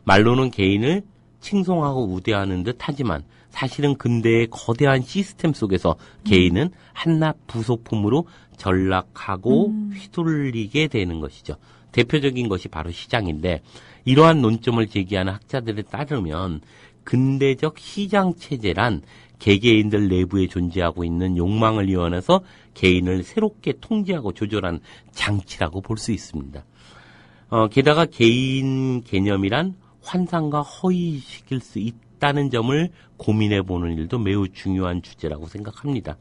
말로는 개인을 칭송하고 우대하는 듯 하지만 사실은 근대의 거대한 시스템 속에서 개인은 한낱 부속품으로 전락하고 휘둘리게 되는 것이죠. 대표적인 것이 바로 시장인데 이러한 논점을 제기하는 학자들에 따르면 근대적 시장체제란 개개인들 내부에 존재하고 있는 욕망을 이용해서 개인을 새롭게 통제하고 조절한 장치라고 볼 수 있습니다. 게다가 개인 개념이란 환상과 허위식일 수 있다는 점을 고민해보는 일도 매우 중요한 주제라고 생각합니다.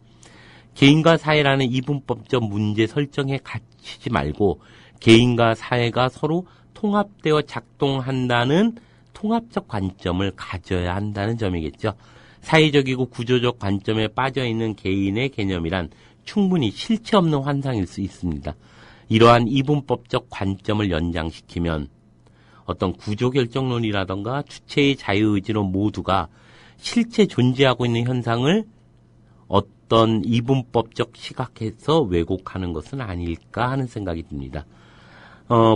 개인과 사회라는 이분법적 문제 설정에 갇히지 말고 개인과 사회가 서로 통합되어 작동한다는 통합적 관점을 가져야 한다는 점이겠죠. 사회적이고 구조적 관점에 빠져있는 개인의 개념이란 충분히 실체 없는 환상일 수 있습니다. 이러한 이분법적 관점을 연장시키면 어떤 구조결정론이라던가 주체의 자유의지로 모두가 실제 존재하고 있는 현상을 어떤 이분법적 시각에서 왜곡하는 것은 아닐까 하는 생각이 듭니다.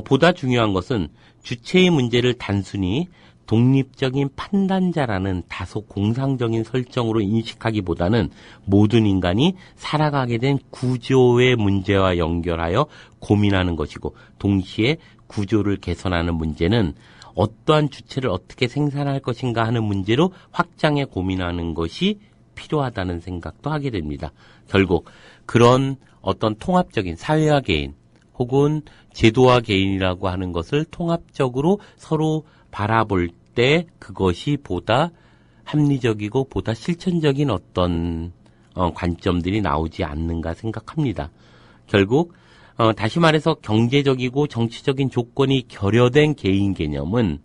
보다 중요한 것은 주체의 문제를 단순히 독립적인 판단자라는 다소 공상적인 설정으로 인식하기보다는 모든 인간이 살아가게 된 구조의 문제와 연결하여 고민하는 것이고, 동시에 구조를 개선하는 문제는 어떠한 주체를 어떻게 생산할 것인가 하는 문제로 확장해 고민하는 것이 필요하다는 생각도 하게 됩니다. 결국 그런 어떤 통합적인 사회화 개인 혹은 제도화 개인이라고 하는 것을 통합적으로 서로 바라볼 때 그것이 보다 합리적이고 보다 실천적인 어떤 관점들이 나오지 않는가 생각합니다. 결국 다시 말해서 경제적이고 정치적인 조건이 결여된 개인 개념은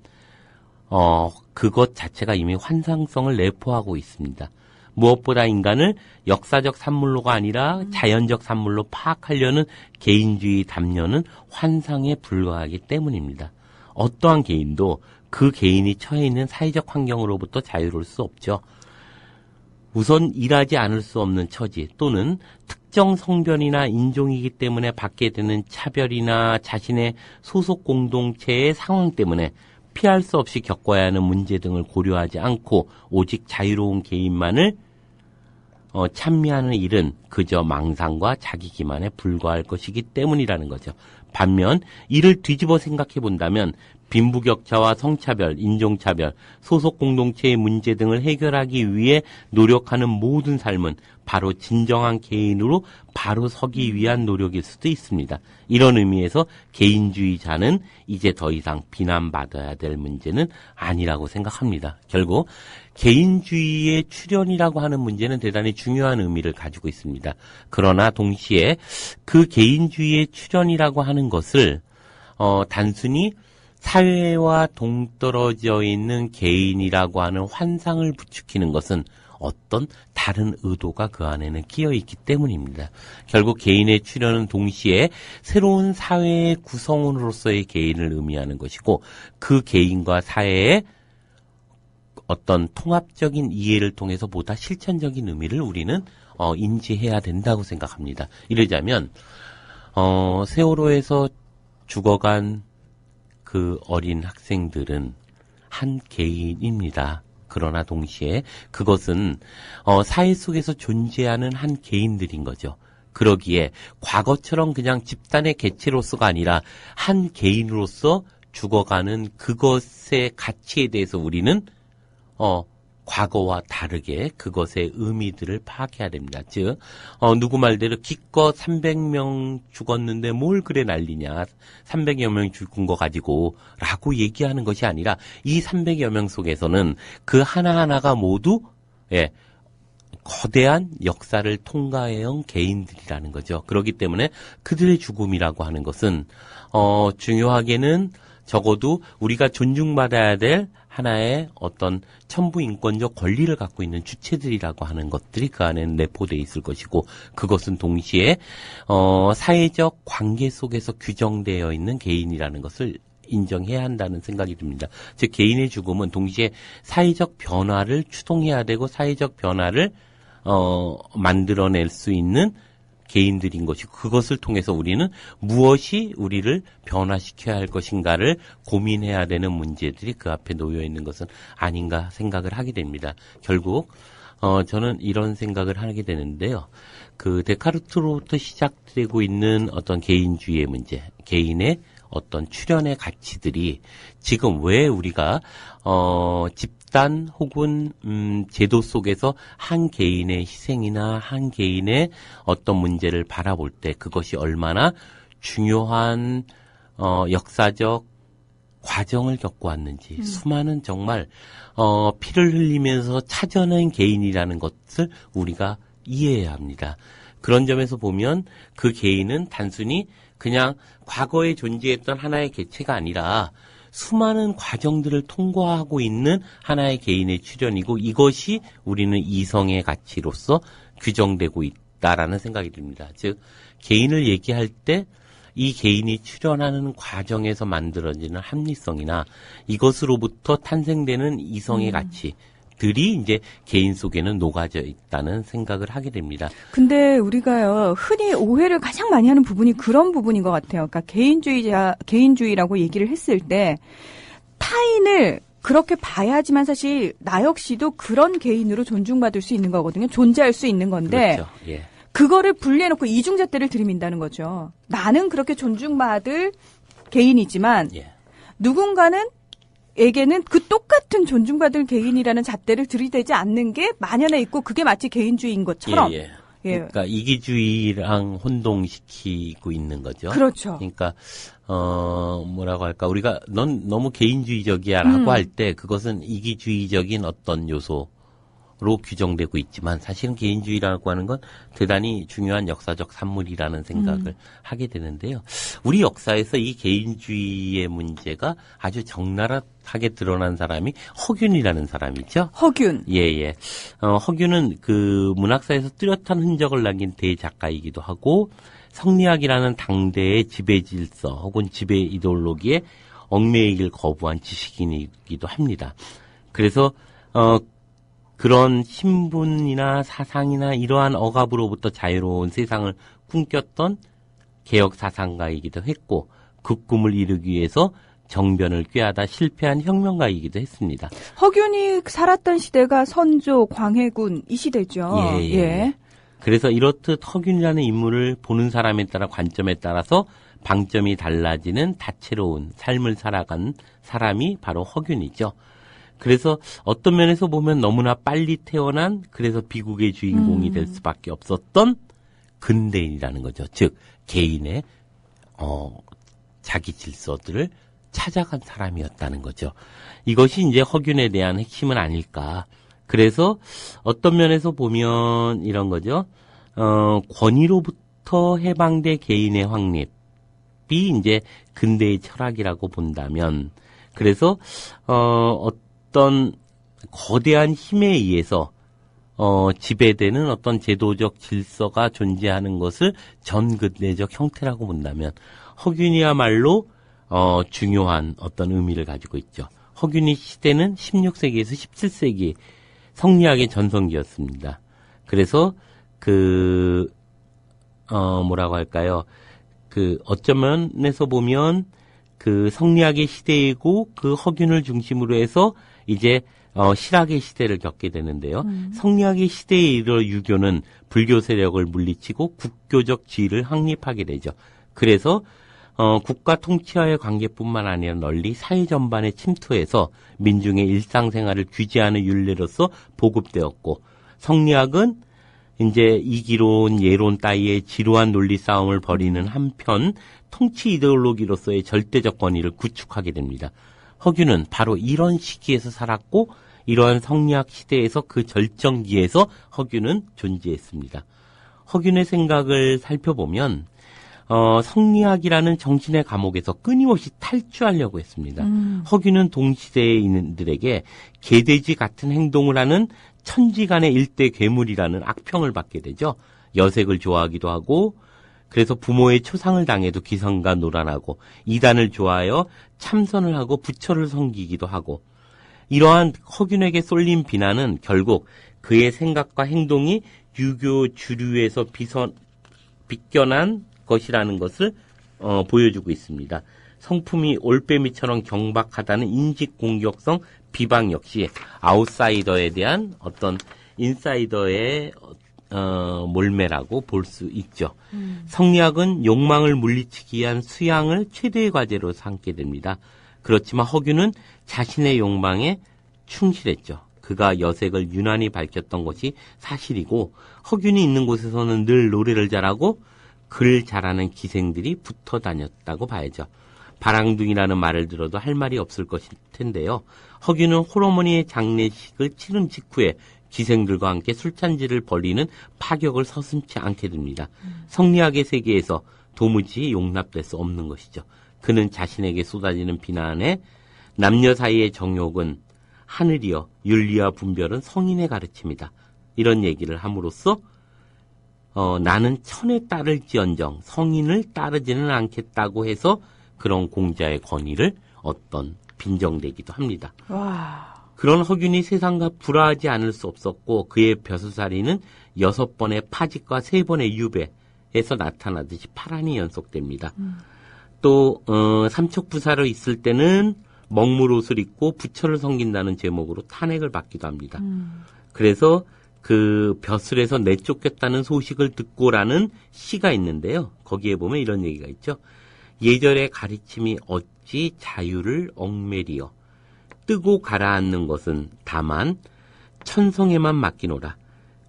그것 자체가 이미 환상성을 내포하고 있습니다. 무엇보다 인간을 역사적 산물로가 아니라 자연적 산물로 파악하려는 개인주의 담론은 환상에 불과하기 때문입니다. 어떠한 개인도 그 개인이 처해 있는 사회적 환경으로부터 자유로울 수 없죠. 우선 일하지 않을 수 없는 처지 또는 특정 성별이나 인종이기 때문에 받게 되는 차별이나 자신의 소속 공동체의 상황 때문에 피할 수 없이 겪어야 하는 문제 등을 고려하지 않고 오직 자유로운 개인만을 찬미하는 일은 그저 망상과 자기 기만에 불과할 것이기 때문이라는 거죠. 반면 이를 뒤집어 생각해 본다면 빈부격차와 성차별, 인종차별, 소속 공동체의 문제 등을 해결하기 위해 노력하는 모든 삶은 바로 진정한 개인으로 바로 서기 위한 노력일 수도 있습니다. 이런 의미에서 개인주의자는 이제 더 이상 비난받아야 될 문제는 아니라고 생각합니다. 결국 개인주의의 출현이라고 하는 문제는 대단히 중요한 의미를 가지고 있습니다. 그러나 동시에 그 개인주의의 출현이라고 하는 것을 단순히 사회와 동떨어져 있는 개인이라고 하는 환상을 부추기는 것은 어떤 다른 의도가 그 안에는 끼어있기 때문입니다. 결국 개인의 출현은 동시에 새로운 사회의 구성원으로서의 개인을 의미하는 것이고, 그 개인과 사회의 어떤 통합적인 이해를 통해서 보다 실천적인 의미를 우리는 인지해야 된다고 생각합니다. 이러자면 세월호에서 죽어간 그 어린 학생들은 한 개인입니다. 그러나 동시에 그것은 사회 속에서 존재하는 한 개인들인 거죠. 그러기에 과거처럼 그냥 집단의 개체로서가 아니라 한 개인으로서 죽어가는 그것의 가치에 대해서 우리는 과거와 다르게 그것의 의미들을 파악해야 됩니다. 즉 누구 말대로 기껏 300명 죽었는데 뭘 그래 난리냐, 300여 명 죽은 거 가지고 라고 얘기하는 것이 아니라 이 300여 명 속에서는 그 하나하나가 모두 거대한 역사를 통과해온 개인들이라는 거죠. 그렇기 때문에 그들의 죽음이라고 하는 것은 중요하게는 적어도 우리가 존중받아야 될 하나의 어떤 천부인권적 권리를 갖고 있는 주체들이라고 하는 것들이 그 안에 내포되어 있을 것이고, 그것은 동시에 사회적 관계 속에서 규정되어 있는 개인이라는 것을 인정해야 한다는 생각이 듭니다. 즉 개인의 죽음은 동시에 사회적 변화를 추동해야 되고 사회적 변화를 만들어낼 수 있는 개인들인 것이고, 그것을 통해서 우리는 무엇이 우리를 변화시켜야 할 것인가를 고민해야 되는 문제들이 그 앞에 놓여 있는 것은 아닌가 생각을 하게 됩니다. 결국 저는 이런 생각을 하게 되는데요. 그 데카르트로부터 시작되고 있는 어떤 개인주의의 문제, 개인의 어떤 출현의 가치들이 지금 왜 우리가 집단 혹은 제도 속에서 한 개인의 희생이나 한 개인의 어떤 문제를 바라볼 때 그것이 얼마나 중요한 역사적 과정을 겪고 왔는지, 수많은 정말 피를 흘리면서 찾아낸 개인이라는 것을 우리가 이해해야 합니다. 그런 점에서 보면 그 개인은 단순히 그냥 과거에 존재했던 하나의 개체가 아니라 수많은 과정들을 통과하고 있는 하나의 개인의 출현이고 이것이 우리는 이성의 가치로서 규정되고 있다라는 생각이 듭니다. 즉 개인을 얘기할 때 이 개인이 출현하는 과정에서 만들어지는 합리성이나 이것으로부터 탄생되는 이성의 가치들이 이제 개인 속에는 녹아져 있다는 생각을 하게 됩니다. 근데 우리가요, 흔히 오해를 가장 많이 하는 부분이 그런 부분인 것 같아요. 그러니까 개인주의라고 얘기를 했을 때 타인을 그렇게 봐야지만 사실 나 역시도 그런 개인으로 존중받을 수 있는 거거든요. 존재할 수 있는 건데. 그렇죠. 예. 그거를 분리해놓고 이중잣대를 들이민다는 거죠. 나는 그렇게 존중받을 개인이지만 예. 누군가는 에게는 그 똑같은 존중받을 개인이라는 잣대를 들이대지 않는 게 만연해 있고 그게 마치 개인주의인 것처럼. 예. 예. 그러니까 이기주의랑 혼동시키고 있는 거죠. 그렇죠. 그러니까 뭐라고 할까 우리가 넌 너무 개인주의적이야라고 할 때 그것은 이기주의적인 어떤 요소로 규정되고 있지만 사실은 개인주의라고 하는 건 대단히 중요한 역사적 산물이라는 생각을 하게 되는데요. 우리 역사에서 이 개인주의의 문제가 아주 적나라하게 드러난 사람이 허균이라는 사람이죠. 허균. 예. 허균은 그 문학사에서 뚜렷한 흔적을 남긴 대작가이기도 하고 성리학이라는 당대의 지배 질서 혹은 지배 이데올로기에 얽매이길 거부한 지식인이기도 합니다. 그래서 그런 신분이나 사상이나 이러한 억압으로부터 자유로운 세상을 꿈꼈던 개혁 사상가이기도 했고 그 꿈을 이루기 위해서 정변을 꾀하다 실패한 혁명가이기도 했습니다. 허균이 살았던 시대가 선조, 광해군 이 시대죠. 예. 그래서 이렇듯 허균이라는 인물을 보는 사람에 따라 관점에 따라서 방점이 달라지는 다채로운 삶을 살아간 사람이 바로 허균이죠. 그래서 어떤 면에서 보면 너무나 빨리 태어난 그래서 비극의 주인공이 될 수밖에 없었던 근대인이라는 거죠. 즉 개인의 자기 질서들을 찾아간 사람이었다는 거죠. 이것이 이제 허균에 대한 핵심은 아닐까. 그래서 어떤 면에서 보면 이런 거죠. 권위로부터 해방된 개인의 확립이 이제 근대의 철학이라고 본다면 그래서 어떤 거대한 힘에 의해서 지배되는 어떤 제도적 질서가 존재하는 것을 전근대적 형태라고 본다면 허균이야말로 중요한 어떤 의미를 가지고 있죠. 허균이 시대는 16세기에서 17세기 성리학의 전성기였습니다. 그래서 뭐라고 할까요? 어떤 면에서 보면 그 성리학의 시대이고 그 허균을 중심으로 해서 이제 실학의 시대를 겪게 되는데요. 성리학의 시대에 이르러 유교는 불교 세력을 물리치고 국교적 지위를 확립하게 되죠. 그래서 국가 통치와의 관계뿐만 아니라 널리 사회 전반에 침투해서 민중의 일상생활을 규제하는 율례로서 보급되었고 성리학은 이제 이기론, 예론 따위의 지루한 논리 싸움을 벌이는 한편 통치 이데올로기로서의 절대적 권위를 구축하게 됩니다. 허균은 바로 이런 시기에서 살았고 이러한 성리학 시대에서 그 절정기에서 허균은 존재했습니다. 허균의 생각을 살펴보면 성리학이라는 정신의 감옥에서 끊임없이 탈주하려고 했습니다. 허균은 동시대인들에게 개돼지 같은 행동을 하는 천지간의 일대 괴물이라는 악평을 받게 되죠. 여색을 좋아하기도 하고 그래서 부모의 초상을 당해도 기성과 노란하고 이단을 좋아하여 참선을 하고 부처를 섬기기도 하고 이러한 허균에게 쏠린 비난은 결국 그의 생각과 행동이 유교 주류에서 비껴난 것이라는 것을 보여주고 있습니다. 성품이 올빼미처럼 경박하다는 인식 공격성 비방 역시 아웃사이더에 대한 어떤 인사이더의 몰매라고 볼 수 있죠. 성리학은 욕망을 물리치기 위한 수양을 최대의 과제로 삼게 됩니다. 그렇지만 허균은 자신의 욕망에 충실했죠. 그가 여색을 유난히 밝혔던 것이 사실이고 허균이 있는 곳에서는 늘 노래를 잘하고 글 잘하는 기생들이 붙어 다녔다고 봐야죠. 바랑둥이라는 말을 들어도 할 말이 없을 것일 텐데요. 허균은 홀어머니의 장례식을 치른 직후에 기생들과 함께 술잔치를 벌이는 파격을 서슴지 않게 됩니다. 성리학의 세계에서 도무지 용납될 수 없는 것이죠. 그는 자신에게 쏟아지는 비난에 남녀 사이의 정욕은 하늘이여 윤리와 분별은 성인의 가르침이다. 이런 얘기를 함으로써 나는 천에 따를지언정 성인을 따르지는 않겠다고 해서 그런 공자의 권위를 빈정대기도 합니다. 와. 그런 허균이 세상과 불화하지 않을 수 없었고 그의 벼슬살이는 6번의 파직과 3번의 유배에서 나타나듯이 파란이 연속됩니다. 또 삼척부사로 있을 때는 먹물옷을 입고 부처를 섬긴다는 제목으로 탄핵을 받기도 합니다. 그래서 그 벼슬에서 내쫓겼다는 소식을 듣고라는 시가 있는데요. 거기에 보면 이런 얘기가 있죠. 예절의 가르침이 어찌 자유를 얽매리어 뜨고 가라앉는 것은 다만 천성에만 맡기노라.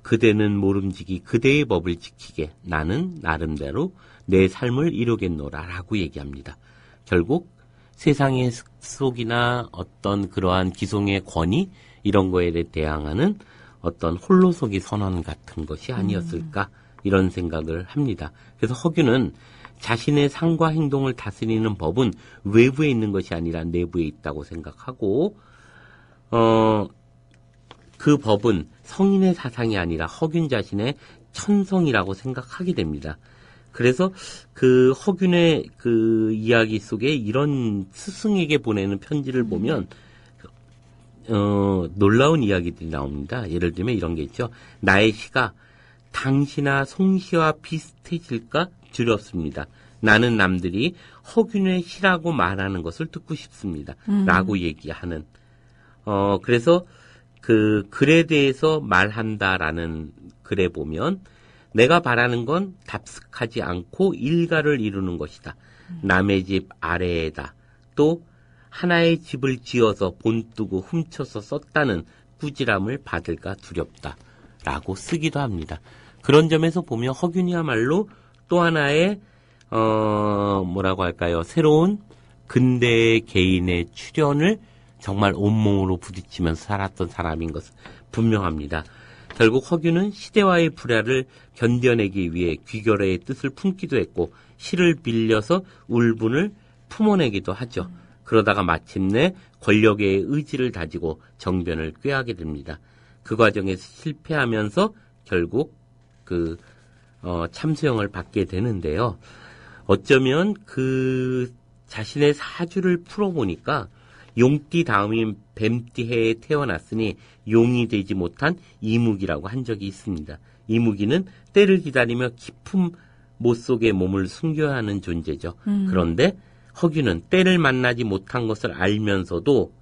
그대는 모름지기 그대의 법을 지키게 나는 나름대로 내 삶을 이루겠노라 라고 얘기합니다. 결국 세상의 속이나 어떤 그러한 기송의 권위 이런 거에 대항하는 어떤 홀로서기 선언 같은 것이 아니었을까 이런 생각을 합니다. 그래서 허균은 자신의 삶과 행동을 다스리는 법은 외부에 있는 것이 아니라 내부에 있다고 생각하고 그 법은 성인의 사상이 아니라 허균 자신의 천성이라고 생각하게 됩니다. 그래서 그 허균의 그 이야기 속에 이런 스승에게 보내는 편지를 보면 놀라운 이야기들이 나옵니다. 예를 들면 이런 게 있죠. 나의 시가 당시나 송시와 비슷해질까 두렵습니다. 나는 남들이 허균의 시라고 말하는 것을 듣고 싶습니다. 라고 얘기하는 그래서 그 글에 대해서 말한다라는 글에 보면 내가 바라는 건 답습하지 않고 일가를 이루는 것이다. 남의 집 아래에다 또 하나의 집을 지어서 본뜨고 훔쳐서 썼다는 꾸지람을 받을까 두렵다. 라고 쓰기도 합니다. 그런 점에서 보면 허균이야말로 또 하나의 뭐라고 할까요? 새로운 근대의 개인의 출현을 정말 온몸으로 부딪히면서 살았던 사람인 것은 분명합니다. 결국 허균은 시대와의 불화를 견뎌내기 위해 귀결의 뜻을 품기도 했고 시를 빌려서 울분을 품어내기도 하죠. 그러다가 마침내 권력의 의지를 다지고 정변을 꾀하게 됩니다. 그 과정에서 실패하면서 결국 참수형을 받게 되는데요. 어쩌면 그 자신의 사주를 풀어보니까 용띠 다음인 뱀띠 해에 태어났으니 용이 되지 못한 이무기라고 한 적이 있습니다. 이무기는 때를 기다리며 깊은 못 속에 몸을 숨겨야 하는 존재죠. 그런데 허균은 때를 만나지 못한 것을 알면서도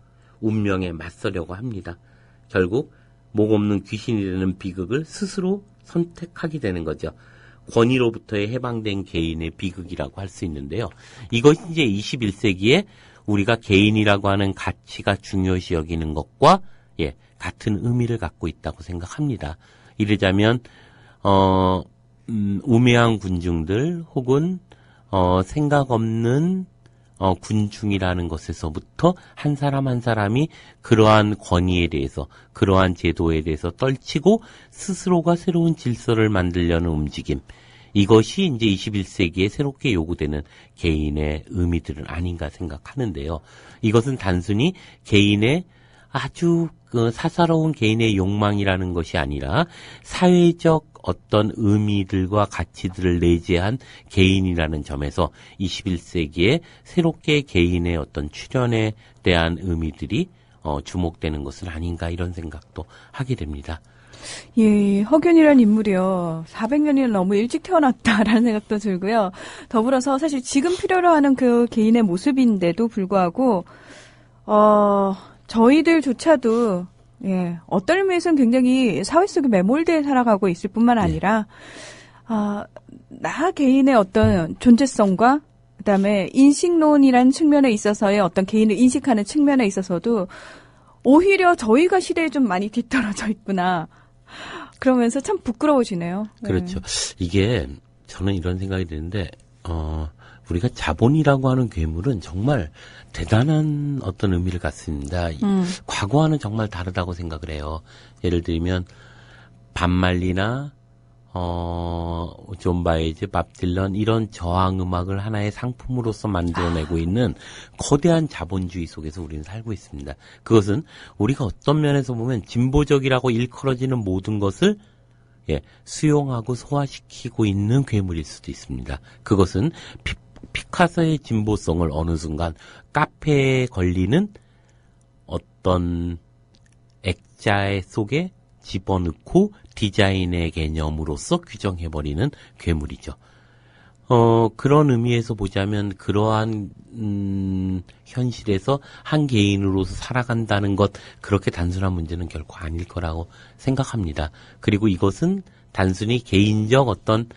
운명에 맞서려고 합니다. 결국 목 없는 귀신이 되는 비극을 스스로 선택하게 되는 거죠. 권위로부터의 해방된 개인의 비극이라고 할 수 있는데요. 이것이 이제 21세기에 우리가 개인이라고 하는 가치가 중요시 여기는 것과 같은 의미를 갖고 있다고 생각합니다. 이르자면 우매한 군중들 혹은 생각 없는 군중이라는 것에서부터 한 사람 한 사람이 그러한 권위에 대해서 그러한 제도에 대해서 떨치고 스스로가 새로운 질서를 만들려는 움직임, 이것이 이제 21세기에 새롭게 요구되는 개인의 의미들은 아닌가 생각하는데요. 이것은 단순히 개인의 아주 사사로운 개인의 욕망이라는 것이 아니라 사회적 어떤 의미들과 가치들을 내재한 개인이라는 점에서 21세기에 새롭게 개인의 어떤 출현에 대한 의미들이 주목되는 것은 아닌가 이런 생각도 하게 됩니다. 예, 허균이라는 인물이요. 400년이 너무 일찍 태어났다라는 생각도 들고요. 더불어서 사실 지금 필요로 하는 그 개인의 모습인데도 불구하고 저희들조차도 어떤 의미에서는 굉장히 사회 속에 매몰되어 살아가고 있을 뿐만 아니라 나 개인의 어떤 존재성과 그다음에 인식론이라는 측면에 있어서의 어떤 개인을 인식하는 측면에 있어서도 오히려 저희가 시대에 좀 많이 뒤떨어져 있구나. 그러면서 참 부끄러워지네요. 그렇죠. 이게 저는 이런 생각이 드는데 우리가 자본이라고 하는 괴물은 정말 대단한 어떤 의미를 갖습니다. 과거와는 정말 다르다고 생각을 해요. 예를 들면 반말리나 존 바이즈, 밥 딜런 이런 저항 음악을 하나의 상품으로서 만들어내고 있는 거대한 자본주의 속에서 우리는 살고 있습니다. 그것은 우리가 어떤 면에서 보면 진보적이라고 일컬어지는 모든 것을 수용하고 소화시키고 있는 괴물일 수도 있습니다. 그것은 피카소의 진보성을 어느 순간 카페에 걸리는 어떤 액자 속에 집어넣고 디자인의 개념으로서 규정해버리는 괴물이죠. 그런 의미에서 보자면 그러한 현실에서 한 개인으로서 살아간다는 것, 그렇게 단순한 문제는 결코 아닐 거라고 생각합니다. 그리고 이것은 단순히 개인적 어떤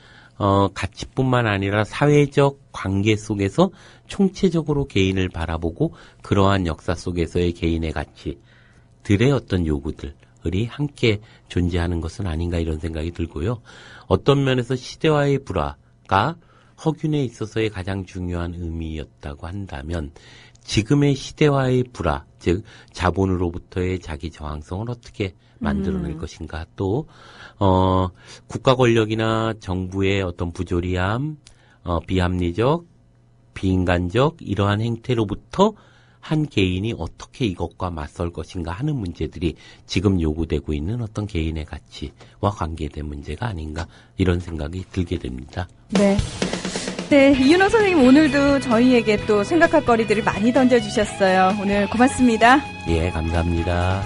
가치뿐만 아니라 사회적 관계 속에서 총체적으로 개인을 바라보고 그러한 역사 속에서의 개인의 가치들의 어떤 요구들이 함께 존재하는 것은 아닌가 이런 생각이 들고요. 어떤 면에서 시대와의 불화가 허균에 있어서의 가장 중요한 의미였다고 한다면 지금의 시대와의 불화, 즉 자본으로부터의 자기 저항성을 어떻게 만들어낼 것인가, 또 국가 권력이나 정부의 어떤 부조리함, 비합리적, 비인간적 이러한 행태로부터 한 개인이 어떻게 이것과 맞설 것인가 하는 문제들이 지금 요구되고 있는 어떤 개인의 가치와 관계된 문제가 아닌가 이런 생각이 들게 됩니다. 네. 네, 이윤호 선생님 오늘도 저희에게 또 생각할 거리들을 많이 던져주셨어요. 오늘 고맙습니다. 예, 감사합니다.